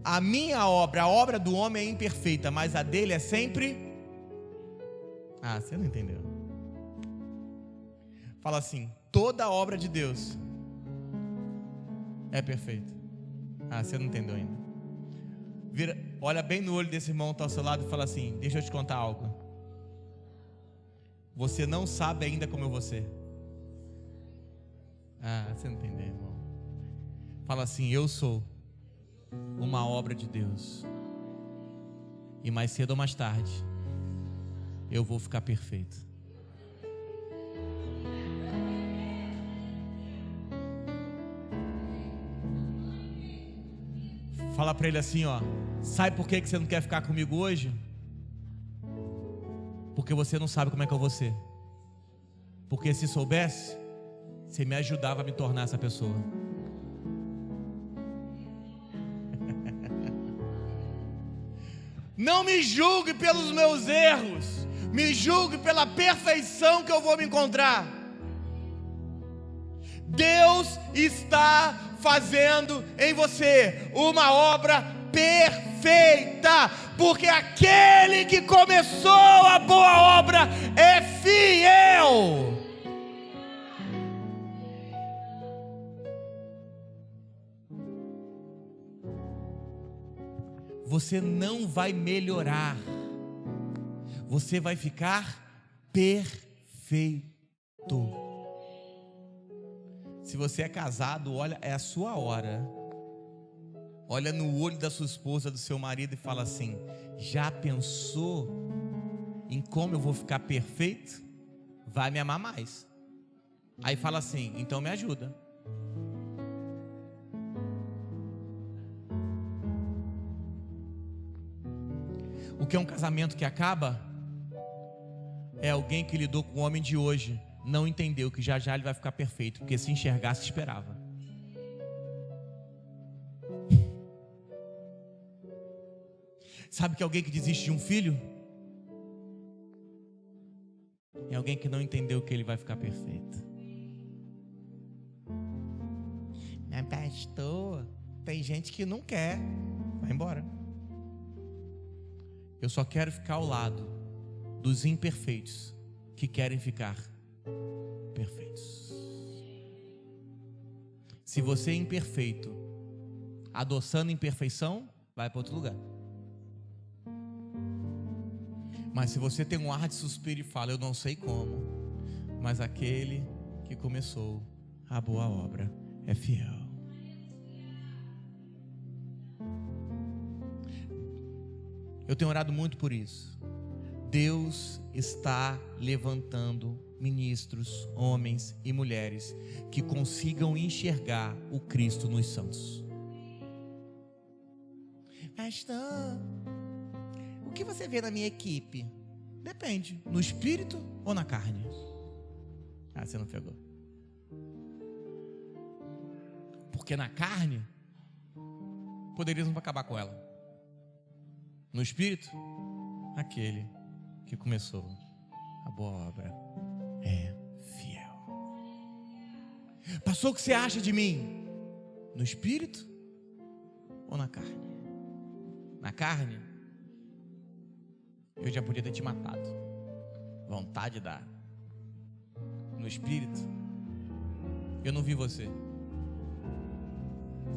A minha obra, a obra do homem é imperfeita, mas a dele é sempre... você não entendeu. Fala assim, toda a obra de Deus é perfeita. Você não entendeu ainda. Olha bem no olho desse irmão que está ao seu lado e fala assim, deixa eu te contar algo. Você não sabe ainda como eu vou ser. Você não entendeu, irmão. Fala assim, eu sou uma obra de Deus. E mais cedo ou mais tarde, eu vou ficar perfeito. Fala para ele assim, sabe por que você não quer ficar comigo hoje? Porque você não sabe como é que eu vou ser. Porque se soubesse, você me ajudava a me tornar essa pessoa. Não me julgue pelos meus erros, me julgue pela perfeição que eu vou me encontrar. Deus está fazendo em você uma obra perfeita, porque aquele que começou a boa obra é fiel. Você não vai melhorar, você vai ficar perfeito. Se você é casado, olha, é a sua hora. Olha no olho da sua esposa, do seu marido e fala assim: já pensou em como eu vou ficar perfeito? Vai me amar mais. Aí fala assim: então me ajuda. O que é um casamento que acaba? É alguém que lidou com o homem de hoje, não entendeu que já já ele vai ficar perfeito, porque se enxergasse esperava. Sabe que alguém que desiste de um filho é alguém que não entendeu que ele vai ficar perfeito. Mas pastor, tem gente que não quer, vai embora. Eu só quero ficar ao lado dos imperfeitos que querem ficar perfeitos. Se você é imperfeito, adoçando imperfeição, vai para outro lugar. Mas se você tem um ar de suspiro e fala: eu não sei como, mas aquele que começou a boa obra é fiel. Eu tenho orado muito por isso. Deus está levantando ministros, homens e mulheres que consigam enxergar o Cristo nos santos. Pastor, o que você vê na minha equipe? Depende, no espírito ou na carne? Ah, você não pegou. Porque na carne poderíamos acabar com ela. No espírito, aquele que começou a boa obra é fiel. Pastor, o que você acha de mim? No espírito ou na carne? Na carne, eu já podia ter te matado. Vontade dá. No espírito, eu não vi você,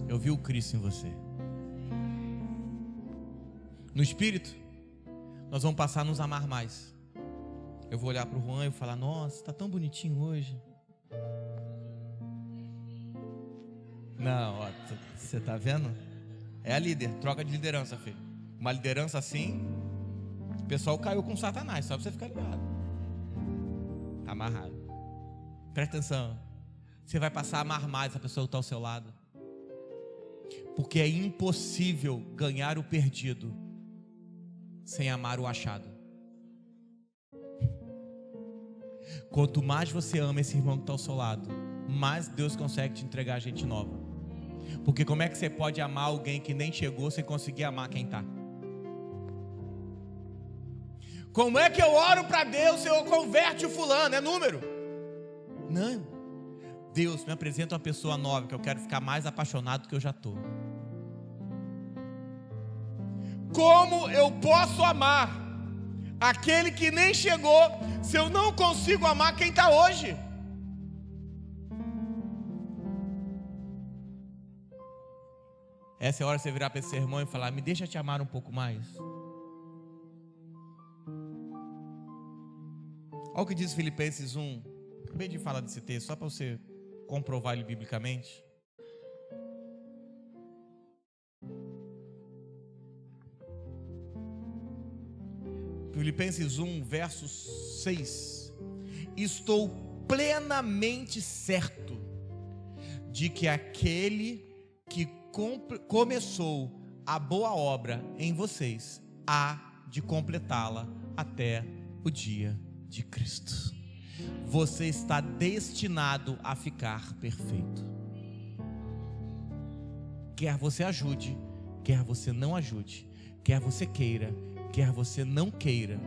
eu vi o Cristo em você. No espírito, nós vamos passar a nos amar mais. Eu vou olhar para o Juan e vou falar: nossa, está tão bonitinho hoje. Não, ó, você está vendo? É a líder, troca de liderança, filho. Uma liderança assim, o pessoal caiu com Satanás, só para você ficar ligado. Está amarrado. Presta atenção. Você vai passar a amar mais a pessoa que está ao seu lado. Porque é impossível ganhar o perdido sem amar o achado. Quanto mais você ama esse irmão que está ao seu lado, mais Deus consegue te entregar gente nova. Porque como é que você pode amar alguém que nem chegou sem conseguir amar quem está? Como é que eu oro para Deus se eu converte o fulano? É número? Não. Deus, me apresenta uma pessoa nova que eu quero ficar mais apaixonado do que eu já estou. Como eu posso amar aquele que nem chegou se eu não consigo amar quem está hoje? Essa é a hora de você virar para esse irmão e falar: me deixa te amar um pouco mais. Olha o que diz Filipenses 1. Acabei de falar desse texto, só para você comprovar ele biblicamente. Filipenses 1, verso 6. Estou plenamente certo de que aquele que começou a boa obra em vocês há de completá-la até o dia de Cristo. Você está destinado a ficar perfeito. Quer você ajude, quer você não ajude, quer você queira, quer você não queira.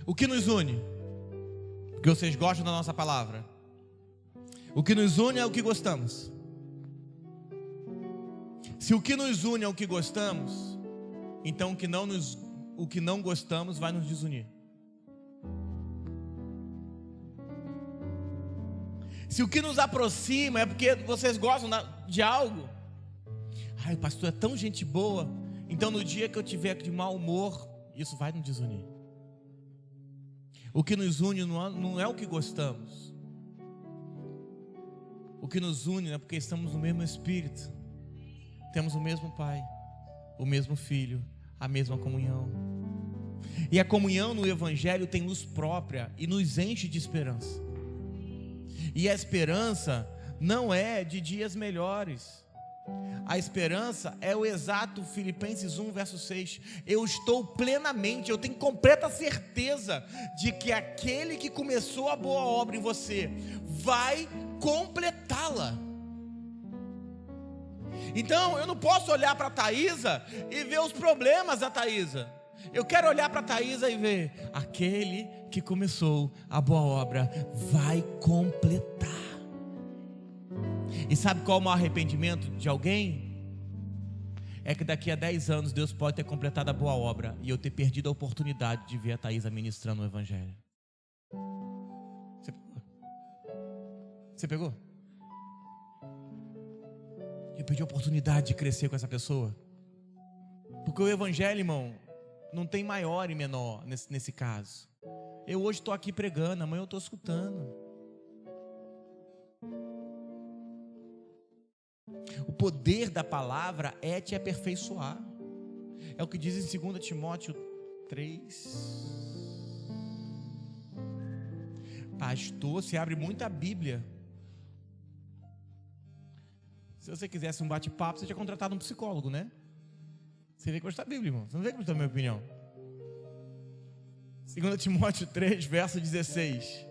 O que nos une? Porque vocês gostam da nossa palavra. O que nos une é o que gostamos. Se o que nos une é o que gostamos, então o que não gostamos vai nos desunir. Se o que nos aproxima é porque vocês gostam de algo, o pastor é tão gente boa, então no dia que eu tiver de mau humor, isso vai nos desunir. O que nos une não é o que gostamos. O que nos une é porque estamos no mesmo Espírito. Temos o mesmo Pai, o mesmo Filho, a mesma comunhão. E a comunhão no Evangelho tem luz própria e nos enche de esperança. E a esperança não é de dias melhores. A esperança é o exato Filipenses 1, verso 6. Eu tenho completa certeza de que aquele que começou a boa obra em você vai completá-la. Então eu não posso olhar para a Thaísa e ver os problemas da Thaísa. Eu quero olhar para a Thaísa e ver aquele que começou a boa obra vai completar. E sabe qual é o maior arrependimento de alguém? É que daqui a 10 anos Deus pode ter completado a boa obra e eu ter perdido a oportunidade de ver a Thaísa ministrando o Evangelho. Você pegou? Eu perdi a oportunidade de crescer com essa pessoa. Porque o Evangelho, irmão, não tem maior e menor nesse caso. Eu hoje estou aqui pregando, amanhã eu estou escutando. O poder da palavra é te aperfeiçoar. É o que diz em 2 Timóteo 3. Pastor, você abre muita Bíblia. Se você quisesse um bate-papo, você tinha contratado um psicólogo, né? Você vê que gosta da Bíblia, irmão. Você não vê que gosta da minha opinião. 2 Timóteo 3, verso 16.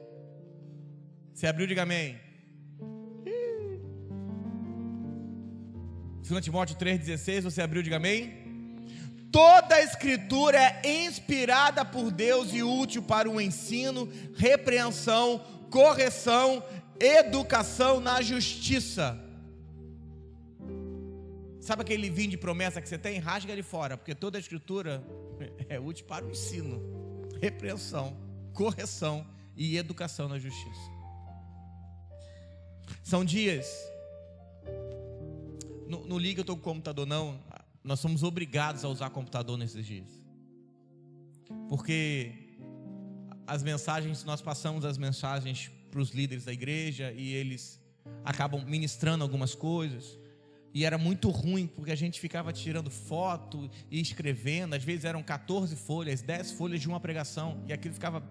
Você abriu, diga amém. 2 Timóteo 3,16, você abriu, diga amém. Toda a escritura é inspirada por Deus e útil para o ensino, repreensão, correção, educação na justiça. Sabe aquele livrinho de promessa que você tem? Rasga ele fora, porque toda a escritura é útil para o ensino, repreensão, correção e educação na justiça. São dias... Não liga, eu estou com o computador, não. Nós somos obrigados a usar computador nesses dias. Porque nós passamos as mensagens para os líderes da igreja e eles acabam ministrando algumas coisas. E era muito ruim, porque a gente ficava tirando foto e escrevendo. Às vezes eram 14 folhas, 10 folhas de uma pregação. E aquilo ficava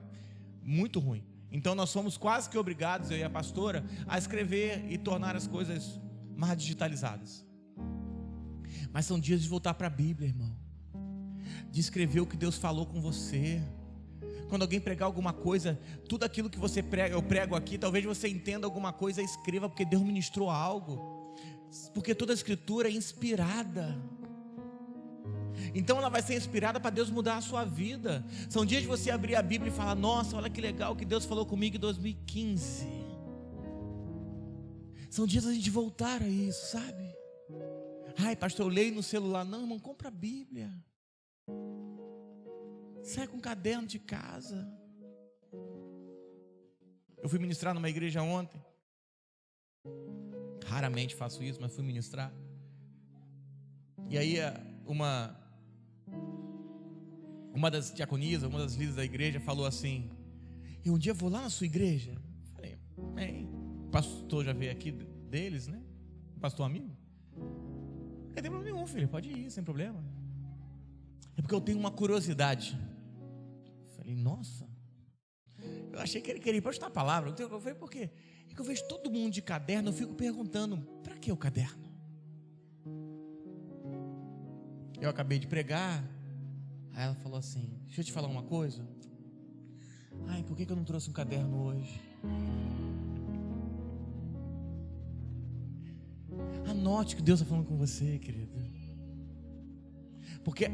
muito ruim. Então nós somos quase que obrigados, eu e a pastora, a escrever e tornar as coisas mais digitalizadas. Mas são dias de voltar para a Bíblia, irmão. De escrever o que Deus falou com você. Quando alguém pregar alguma coisa, tudo aquilo que você prega, eu prego aqui, talvez você entenda alguma coisa, escreva, porque Deus ministrou algo. Porque toda a escritura é inspirada. Então ela vai ser inspirada para Deus mudar a sua vida. São dias de você abrir a Bíblia e falar: nossa, olha que legal que Deus falou comigo em 2015. São dias da gente voltar a isso, sabe? Ai, pastor, eu leio no celular. Não, irmão, compra a Bíblia. Sai com um caderno de casa. Eu fui ministrar numa igreja ontem. Raramente faço isso, mas fui ministrar. E aí uma das diaconisas, uma das líderes da igreja falou assim: eu um dia vou lá na sua igreja. Falei: o pastor já veio aqui deles, né? Pastor amigo. Não tem problema nenhum, filho, pode ir, sem problema. É porque eu tenho uma curiosidade. Falei: nossa, eu achei que ele queria postar a palavra. Eu falei: por quê? É que eu vejo todo mundo de caderno, eu fico perguntando: para que o caderno? Eu acabei de pregar. Aí ela falou assim: deixa eu te falar uma coisa. Ai, por que eu não trouxe um caderno hoje? Note que Deus está falando com você, querida. Porque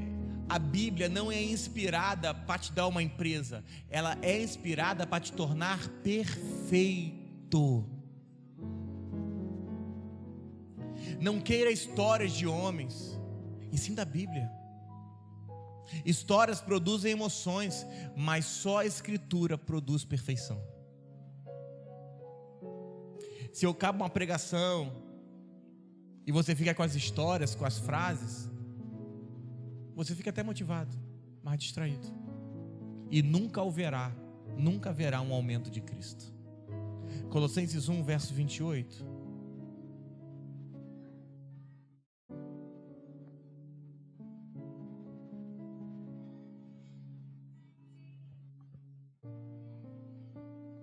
a Bíblia não é inspirada para te dar uma empresa. Ela é inspirada para te tornar perfeito. Não queira histórias de homens. Ensina da Bíblia. Histórias produzem emoções, mas só a Escritura produz perfeição. Se eu acabo uma pregação e você fica com as histórias, com as frases, você fica até motivado, mas distraído. E nunca haverá um aumento de Cristo. Colossenses 1, verso 28.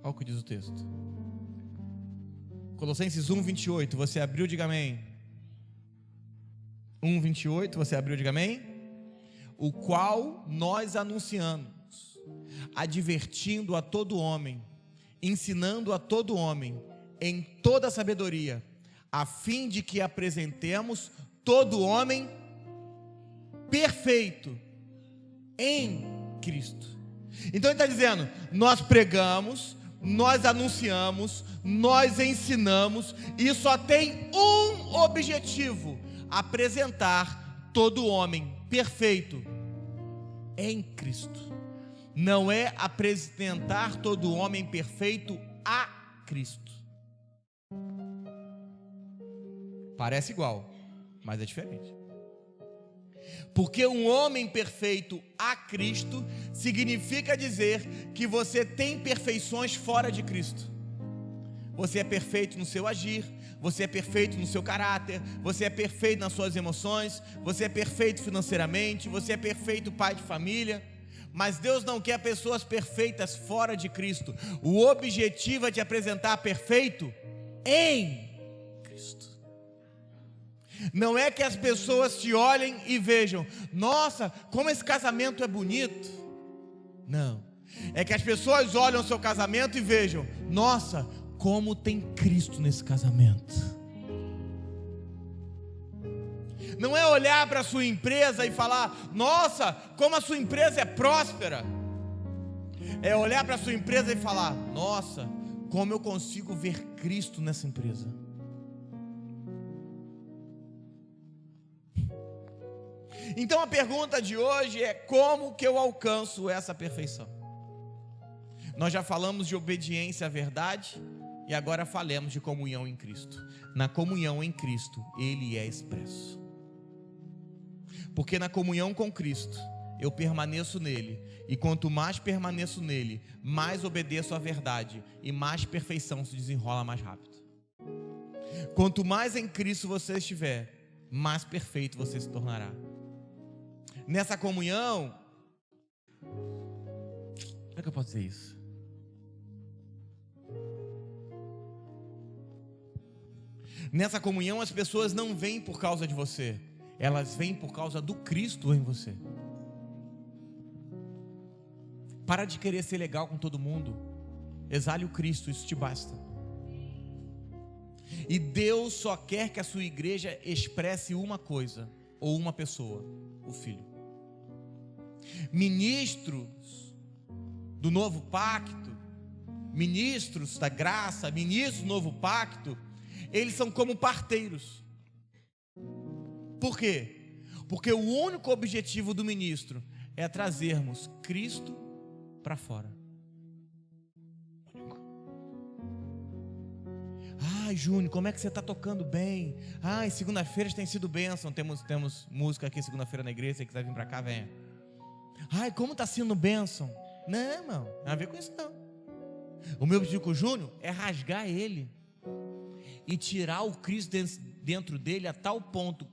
Olha o que diz o texto. Colossenses 1, 28. Você abriu, diga amém. 1, 28. Você abriu, diga amém. O qual nós anunciamos, advertindo a todo homem, ensinando a todo homem, em toda sabedoria, a fim de que apresentemos todo homem perfeito em Cristo. Então ele está dizendo, nós pregamos, nós anunciamos, nós ensinamos, e só tem um objetivo: apresentar todo homem perfeito em Cristo. Não é apresentar todo homem perfeito a Cristo. Parece igual, mas é diferente. Porque um homem perfeito a Cristo significa dizer que você tem perfeições fora de Cristo. Você é perfeito no seu agir, você é perfeito no seu caráter, você é perfeito nas suas emoções, você é perfeito financeiramente, você é perfeito pai de família. Mas Deus não quer pessoas perfeitas fora de Cristo. O objetivo é te apresentar perfeito em Cristo. Não é que as pessoas te olhem e vejam, nossa, como esse casamento é bonito. Não, é que as pessoas olham o seu casamento e vejam, nossa, como tem Cristo nesse casamento. Não é olhar para a sua empresa e falar, nossa, como a sua empresa é próspera. É olhar para a sua empresa e falar, nossa, como eu consigo ver Cristo nessa empresa. Então a pergunta de hoje é, como que eu alcanço essa perfeição? Nós já falamos de obediência à verdade e agora falemos de comunhão em Cristo. Na comunhão em Cristo, Ele é expresso. Porque na comunhão com Cristo, eu permaneço nele, e quanto mais permaneço nele, mais obedeço à verdade, e mais perfeição se desenrola mais rápido. Quanto mais em Cristo você estiver, mais perfeito você se tornará. Nessa comunhão, como é que eu posso dizer isso? Nessa comunhão as pessoas não vêm por causa de você, elas vêm por causa do Cristo em você. Para de querer ser legal com todo mundo. Exale o Cristo, isso te basta. E Deus só quer que a sua igreja expresse uma coisa, ou uma pessoa, o Filho. Ministros do novo pacto, ministros da graça, ministros do novo pacto, eles são como parteiros. Por quê? Porque o único objetivo do ministro é trazermos Cristo para fora. Ai, Júnior, como é que você está tocando bem? Ai, segunda-feira tem sido bênção. Temos música aqui segunda-feira na igreja. Se você quiser vir para cá, venha. Ai, como está sendo bênção? Não, irmão, não tem a ver com isso não. O meu objetivo com o Júnior é rasgar ele e tirar o Cristo dentro dele a tal ponto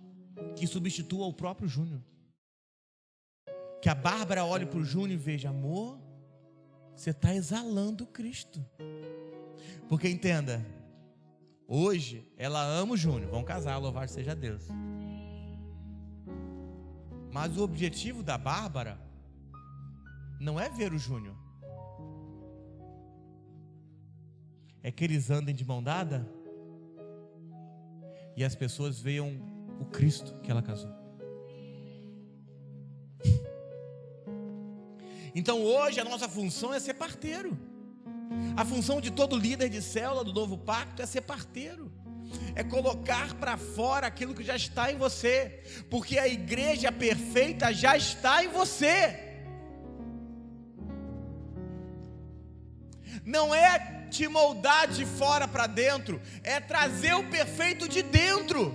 que substitua o próprio Júnior. Que a Bárbara olhe para o Júnior e veja, amor, você está exalando o Cristo. Porque entenda, hoje ela ama o Júnior, vão casar, louvado seja Deus. Mas o objetivo da Bárbara não é ver o Júnior, é que eles andem de mão dada. e as pessoas vejam o Cristo que ela casou. Então hoje a nossa função é ser parteiro. A função de todo líder de célula do Novo Pacto é ser parteiro. É colocar para fora aquilo que já está em você, porque a igreja perfeita já está em você. Não é te moldar de fora para dentro, é trazer o perfeito de dentro.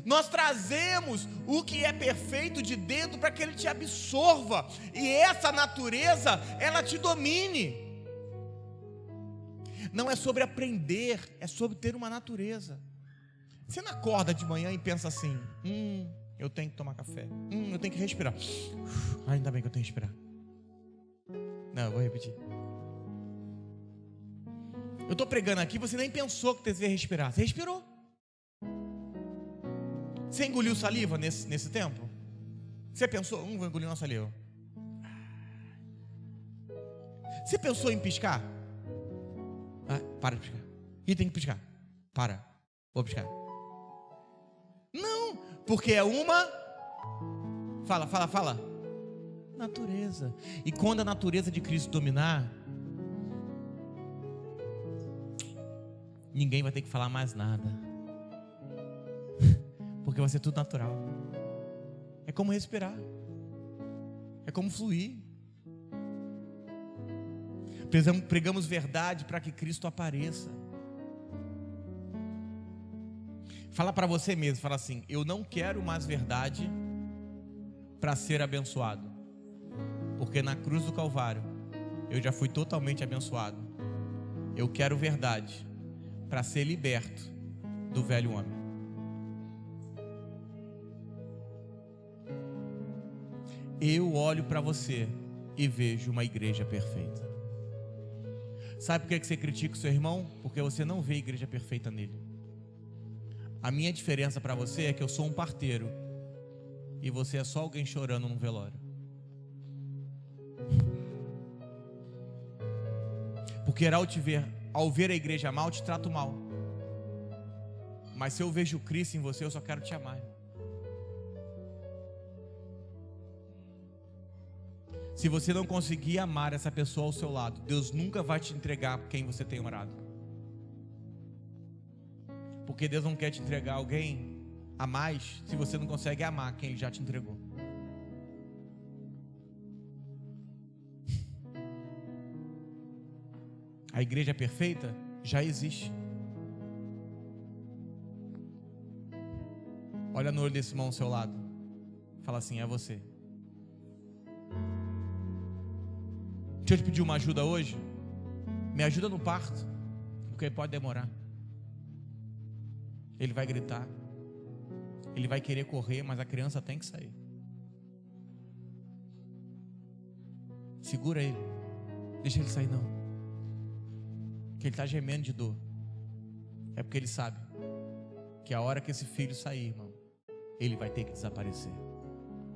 Nós trazemos o que é perfeito de dentro para que ele te absorva, e essa natureza, ela te domine. Não é sobre aprender, é sobre ter uma natureza. Você não acorda de manhã e pensa assim: eu tenho que tomar café, eu tenho que respirar. Ainda bem que eu tenho que respirar. Não, eu vou repetir. Eu estou pregando aqui, você nem pensou que devia respirar. Você respirou. Você engoliu saliva nesse tempo? Você pensou, vou engolir uma saliva. Você pensou em piscar? Para de piscar. E tem que piscar. Para. Vou piscar. Não, porque é uma... Fala. Natureza. E quando a natureza de Cristo dominar, ninguém vai ter que falar mais nada. Porque vai ser tudo natural. É como respirar. É como fluir. Pregamos verdade para que Cristo apareça. Fala para você mesmo, fala assim: eu não quero mais verdade para ser abençoado, porque na cruz do Calvário eu já fui totalmente abençoado. Eu quero verdade para ser liberto do velho homem. Eu olho para você e vejo uma igreja perfeita. Sabe por que você critica o seu irmão? Porque você não vê a igreja perfeita nele. A minha diferença para você é que eu sou um parteiro e você é só alguém chorando num velório. Porque ao ver a igreja mal, eu te trato mal. Mas se eu vejo Cristo em você, eu só quero te amar. Se você não conseguir amar essa pessoa ao seu lado, Deus nunca vai te entregar quem você tem orado. Porque Deus não quer te entregar alguém a mais se você não consegue amar quem Ele já te entregou. A igreja perfeita já existe. Olha no olho desse irmão ao seu lado. Fala assim: é você. Deixa eu te pedir uma ajuda hoje. Me ajuda no parto, porque pode demorar. Ele vai gritar, ele vai querer correr, mas a criança tem que sair. Segura ele, deixa ele sair não, que ele está gemendo de dor. É porque ele sabe que a hora que esse filho sair, irmão, ele vai ter que desaparecer.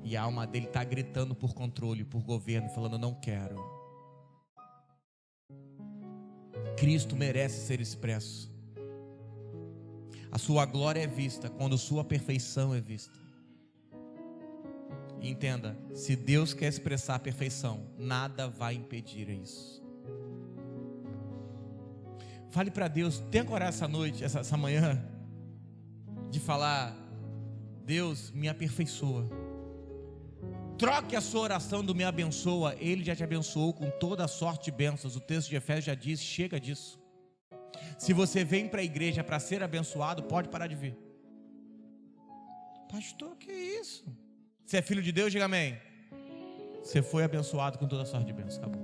E a alma dele está gritando por controle, por governo, falando: não quero. Cristo merece ser expresso. A sua glória é vista quando sua perfeição é vista. E entenda, se Deus quer expressar a perfeição, nada vai impedir isso. Fale para Deus, tenha coragem essa noite, essa manhã, de falar: Deus, me aperfeiçoa. Troque a sua oração do me abençoa. Ele já te abençoou com toda a sorte de bênçãos. O texto de Efésios já diz: chega disso. Se você vem para a igreja para ser abençoado, pode parar de vir. Pastor, que isso? Você é filho de Deus? Diga amém. Você foi abençoado com toda a sorte de bênçãos. Acabou.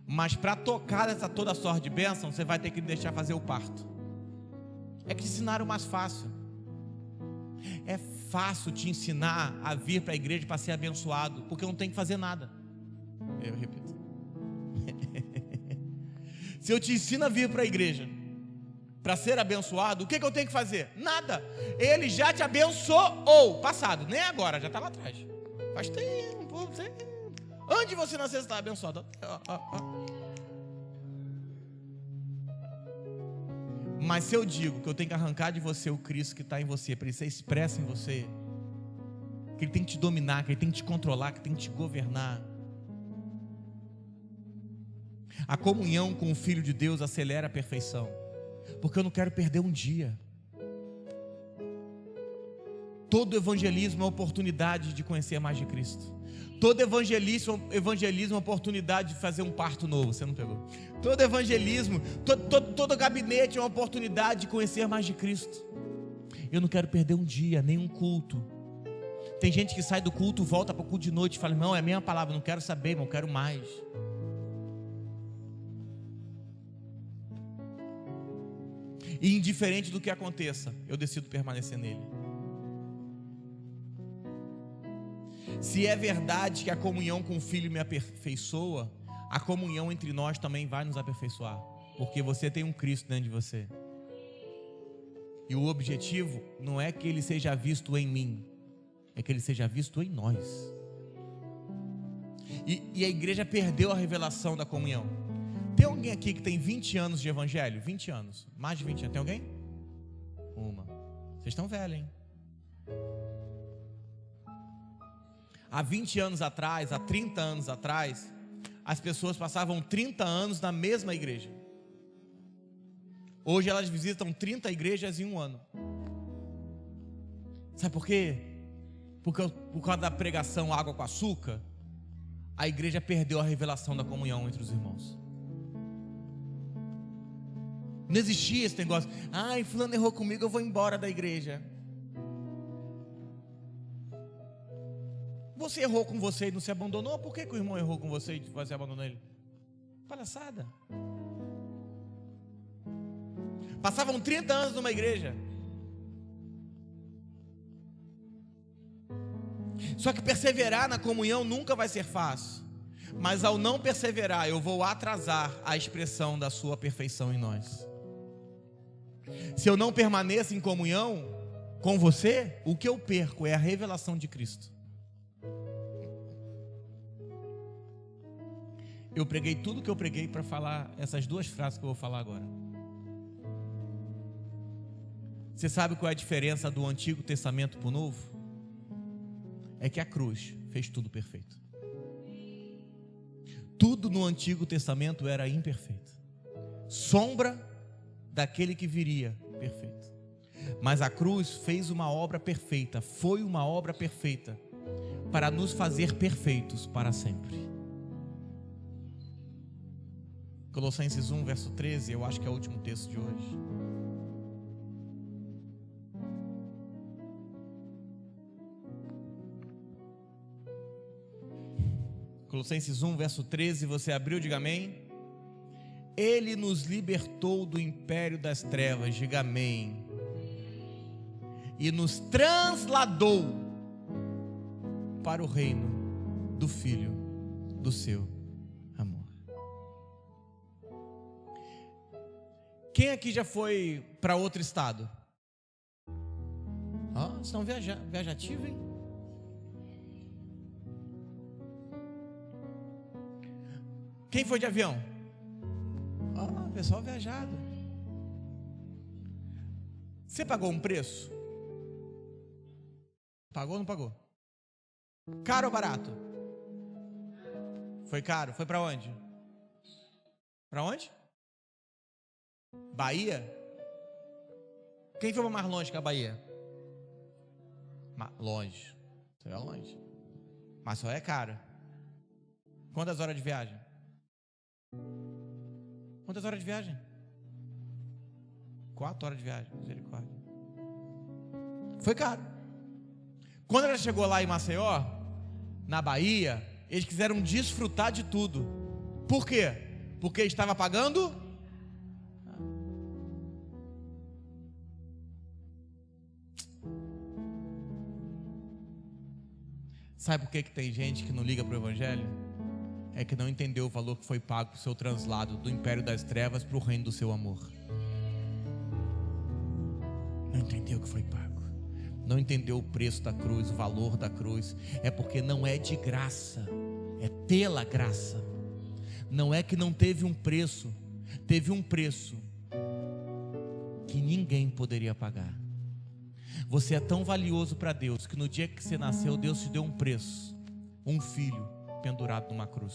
Mas para tocar essa toda a sorte de bênção, você vai ter que me deixar fazer o parto. É que te ensinaram mais fácil. É fácil te ensinar a vir para a igreja para ser abençoado, porque não tem que fazer nada. Eu repito. Se eu te ensino a vir para a igreja para ser abençoado, o que eu tenho que fazer? Nada. Ele já te abençoou. Passado, nem agora, já está lá atrás. Faz tempo. Antes de você nascer, você está abençoado. Mas se eu digo que eu tenho que arrancar de você o Cristo que está em você, para ele ser expresso em você, que ele tem que te dominar, que ele tem que te controlar, que tem que te governar. A comunhão com o Filho de Deus acelera a perfeição, porque eu não quero perder um dia. Todo evangelismo é oportunidade de conhecer mais de Cristo. Todo evangelismo é oportunidade de fazer um parto novo. Você não pegou? Todo evangelismo, todo gabinete é uma oportunidade de conhecer mais de Cristo. Eu não quero perder um dia, nem um culto. Tem gente que sai do culto, volta para o culto de noite e fala: não, é a minha palavra, não quero saber, irmão, quero mais. E indiferente do que aconteça, eu decido permanecer nele. Se é verdade que a comunhão com o Filho me aperfeiçoa, a comunhão entre nós também vai nos aperfeiçoar, porque você tem um Cristo dentro de você. E o objetivo não é que ele seja visto em mim, é que ele seja visto em nós. E a igreja perdeu a revelação da comunhão. Tem alguém aqui que tem 20 anos de evangelho? 20 anos, mais de 20 anos, tem alguém? Uma. Vocês estão velhos, hein? Há 20 anos atrás, há 30 anos atrás, as pessoas passavam 30 anos na mesma igreja. Hoje elas visitam 30 igrejas em um ano. Sabe por quê? Porque por causa da pregação água com açúcar, a igreja perdeu a revelação da comunhão entre os irmãos. Não existia esse negócio: ai, fulano errou comigo, eu vou embora da igreja. Você errou com você e não se abandonou? Por que o irmão errou com você e você abandonou ele? Palhaçada. Passavam 30 anos numa igreja. Só que perseverar na comunhão nunca vai ser fácil. Mas ao não perseverar, eu vou atrasar a expressão da sua perfeição em nós. Se eu não permaneço em comunhão com você, o que eu perco é a revelação de Cristo. Eu preguei tudo que eu preguei para falar essas duas frases que eu vou falar agora. Você sabe qual é a diferença do Antigo Testamento para o Novo? É que a cruz fez tudo perfeito. Tudo no Antigo Testamento era imperfeito, sombra daquele que viria perfeito. Mas a cruz fez uma obra perfeita, foi uma obra perfeita, para nos fazer perfeitos para sempre. Colossenses 1, verso 13, eu acho que é o último texto de hoje. Colossenses 1, verso 13, você abriu, diga amém. Ele nos libertou do império das trevas, diga amém. E nos transladou para o reino do Filho do seu amor. Quem aqui já foi para outro estado? Vocês estão viajativos, hein? Quem foi de avião? Pessoal viajado. Você pagou um preço? Pagou ou não pagou? Caro ou barato? Foi caro. Foi para onde? Para onde? Bahia? Quem foi mais longe que a Bahia? Longe. Isso é longe. Mas só é caro. Quantas horas de viagem? Quantas horas de viagem? 4 horas de viagem. Misericórdia. Foi caro. Quando ela chegou lá em Maceió, na Bahia, eles quiseram desfrutar de tudo. Por quê? Porque estava pagando. Sabe por que tem gente que não liga para o Evangelho? É que não entendeu o valor que foi pago para o seu translado do império das trevas para o reino do seu amor. Não entendeu o que foi pago. Não entendeu o preço da cruz, o valor da cruz. É porque não é de graça, é pela graça. Não é que não teve um preço, teve um preço. que ninguém poderia pagar. Você é tão valioso para Deus que no dia que você nasceu, Deus te deu um preço, um filho pendurado numa cruz.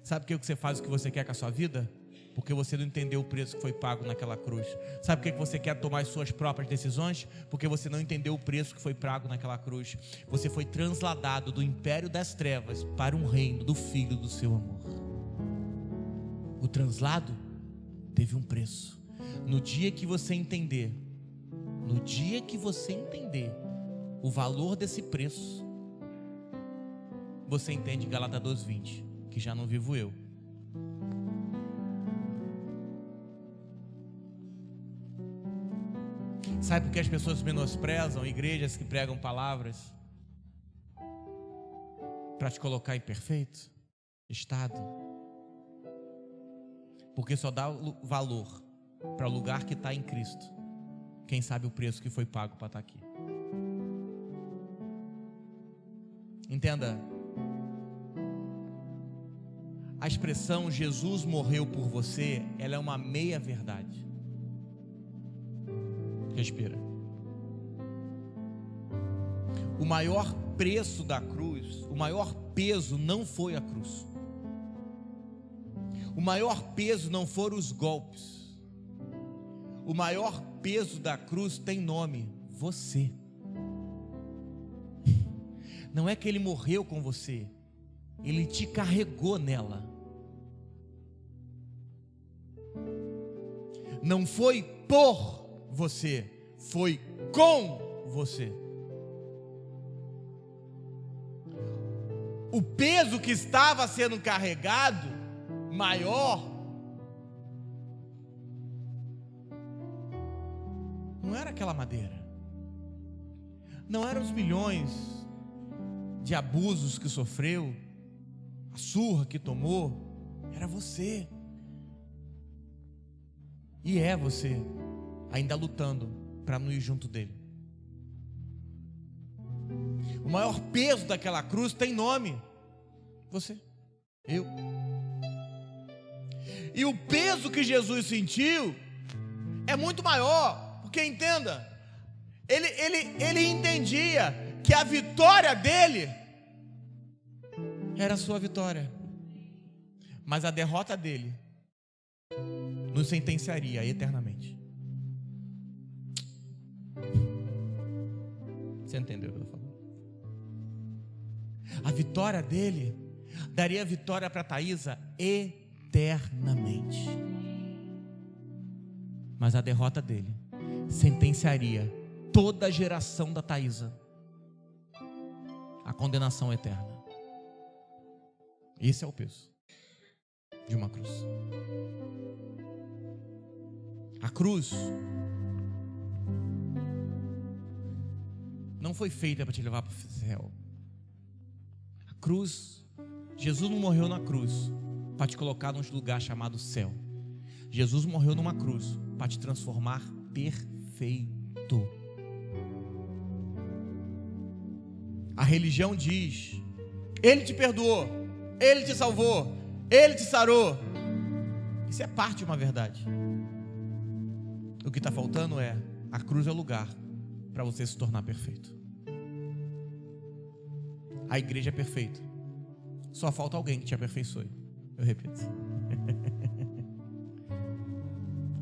Sabe o que você faz o que você quer com a sua vida? Porque você não entendeu o preço que foi pago naquela cruz. Sabe por que você quer tomar as suas próprias decisões? Porque você não entendeu o preço que foi pago naquela cruz. Você foi transladado do império das trevas para um reino do Filho do seu amor. O translado teve um preço. No dia que você entender o valor desse preço, você entende Gálatas 2:20, que já não vivo eu. Sabe por que as pessoas menosprezam igrejas que pregam palavras? Para te colocar em perfeito estado. Porque só dá valor para o lugar que está em Cristo quem sabe o preço que foi pago para estar aqui. Entenda, a expressão Jesus morreu por você, ela é uma meia verdade. Respira. O maior preço da cruz, o maior peso não foi a cruz. O maior peso não foram os golpes. O maior peso da cruz tem nome: você. Não é que ele morreu com você, ele te carregou nela. Não foi por você, foi com você. O peso que estava sendo carregado, maior, não era aquela madeira, não eram os milhões de abusos que sofreu, a surra que tomou, era você. E é você, ainda lutando para não ir junto dele. O maior peso daquela cruz tem nome: você, eu. E o peso que Jesus sentiu é muito maior, porque entenda, ele entendia que a vitória dele era a sua vitória, mas a derrota dele nos sentenciaria eternamente. Você entendeu o que eu falo? A vitória dele daria a vitória para Thaisa eternamente, mas a derrota dele sentenciaria toda a geração da Thaisa à condenação eterna. Esse é o peso de uma cruz. A cruz não foi feita para te levar para o céu. A cruz, Jesus não morreu na cruz para te colocar num lugar chamado céu. Jesus morreu numa cruz para te transformar perfeito. A religião diz: Ele te perdoou, Ele te salvou, Ele te sarou. Isso é parte de uma verdade. O que está faltando é: a cruz é o lugar para você se tornar perfeito. A igreja é perfeita, só falta alguém que te aperfeiçoe. Eu repito.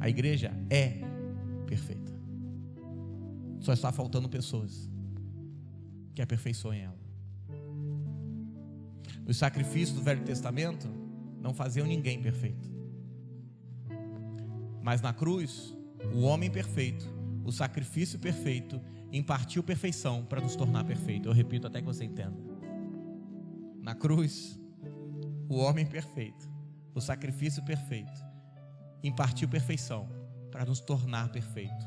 A igreja é perfeita, só está faltando pessoas que aperfeiçoem ela. Os sacrifícios do Velho Testamento não faziam ninguém perfeito, mas na cruz, o homem perfeito, o sacrifício perfeito, impartiu perfeição para nos tornar perfeito. Eu repito até que você entenda. Na cruz, o homem perfeito, o sacrifício perfeito, impartiu perfeição para nos tornar perfeito.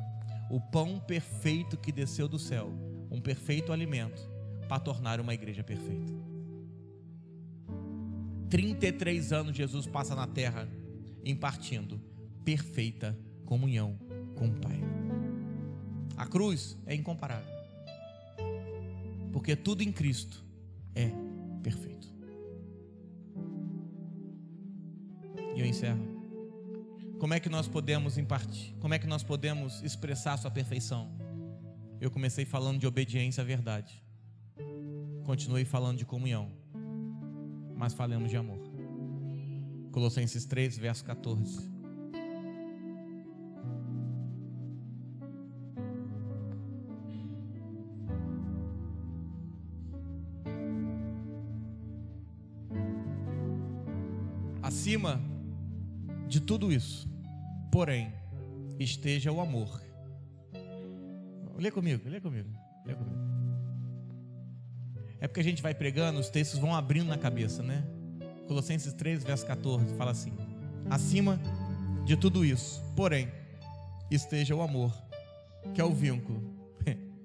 O pão perfeito que desceu do céu, um perfeito alimento para tornar uma igreja perfeita. 33 anos Jesus passa na terra impartindo perfeita comunhão com o Pai. A cruz é incomparável, porque tudo em Cristo é perfeito. E eu encerro Como é que nós podemos impartir? Como é que nós podemos expressar a sua perfeição? Eu comecei falando de obediência à verdade. Continuei falando de comunhão. Mas falamos de amor. Colossenses 3, verso 14. Acima de tudo isso, porém, esteja o amor. Lê comigo, lê comigo, lê comigo. É porque a gente vai pregando, os textos vão abrindo na cabeça, né? Colossenses 3, verso 14, fala assim: acima de tudo isso, porém, esteja o amor, que é o vínculo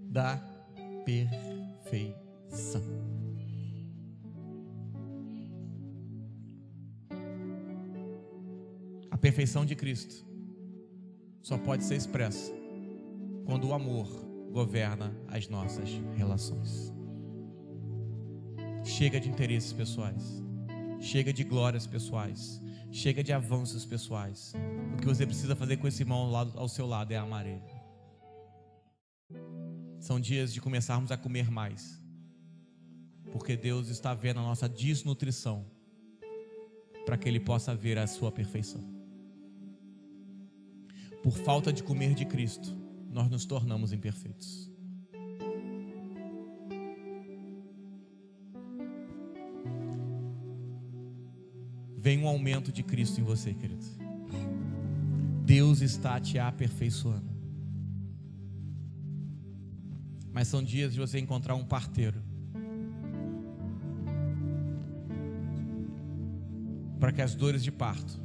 da perfeição. A perfeição de Cristo só pode ser expressa quando o amor governa as nossas relações. Chega de interesses pessoais, chega de glórias pessoais, chega de avanços pessoais. O que você precisa fazer com esse irmão ao seu lado é amar ele. São dias de começarmos a comer mais, porque Deus está vendo a nossa desnutrição, para que Ele possa ver a sua perfeição. Por falta de comer de Cristo, nós nos tornamos imperfeitos. Vem um aumento de Cristo em você, querido. Deus está te aperfeiçoando. Mas são dias de você encontrar um parteiro, para que as dores de parto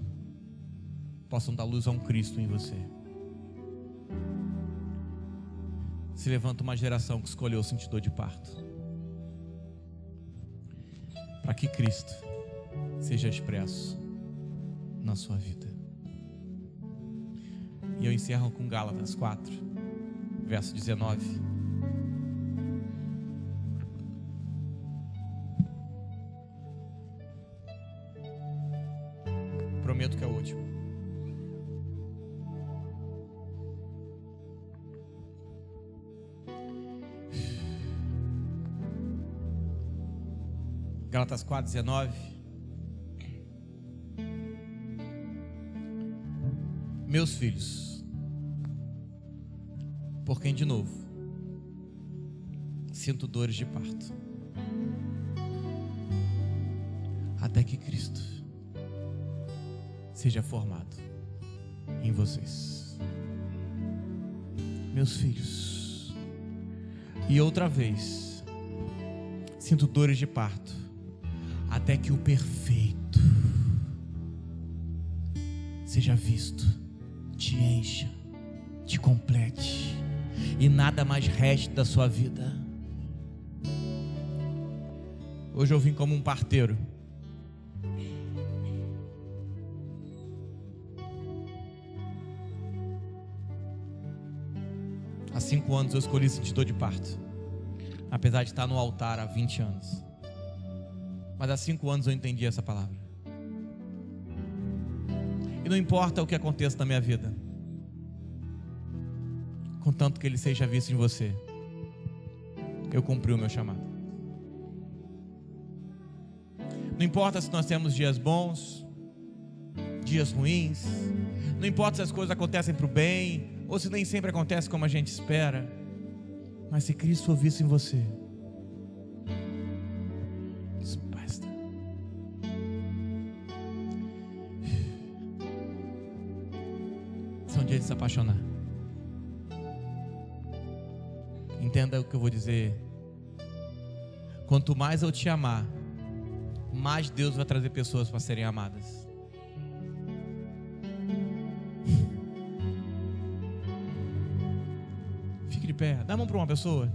possam dar luz a um Cristo em você. Se levanta uma geração que escolheu sentir dor de parto, para que Cristo seja expresso na sua vida. E eu encerro com Gálatas 4, verso 19. Prometo que é o último. Gálatas 4, 19. Meus filhos, por quem de novo sinto dores de parto, até que Cristo seja formado em vocês. Meus filhos, e outra vez sinto dores de parto, até que o perfeito seja visto, te encha, te complete, e nada mais reste da sua vida. Hoje eu vim como um parteiro. Há 5 anos eu escolhi sentir dor de parto, apesar de estar no altar há 20 anos. Mas há 5 anos eu entendi essa palavra. E não importa o que aconteça na minha vida, contanto que Ele seja visto em você, eu cumpri o meu chamado. Não importa se nós temos dias bons, dias ruins, não importa se as coisas acontecem para o bem, ou se nem sempre acontece como a gente espera, mas se Cristo for visto em você, isso basta. São dias de se apaixonar. Entenda o que eu vou dizer. Quanto mais eu te amar, mais Deus vai trazer pessoas para serem amadas. Fique de pé, dá a mão para uma pessoa.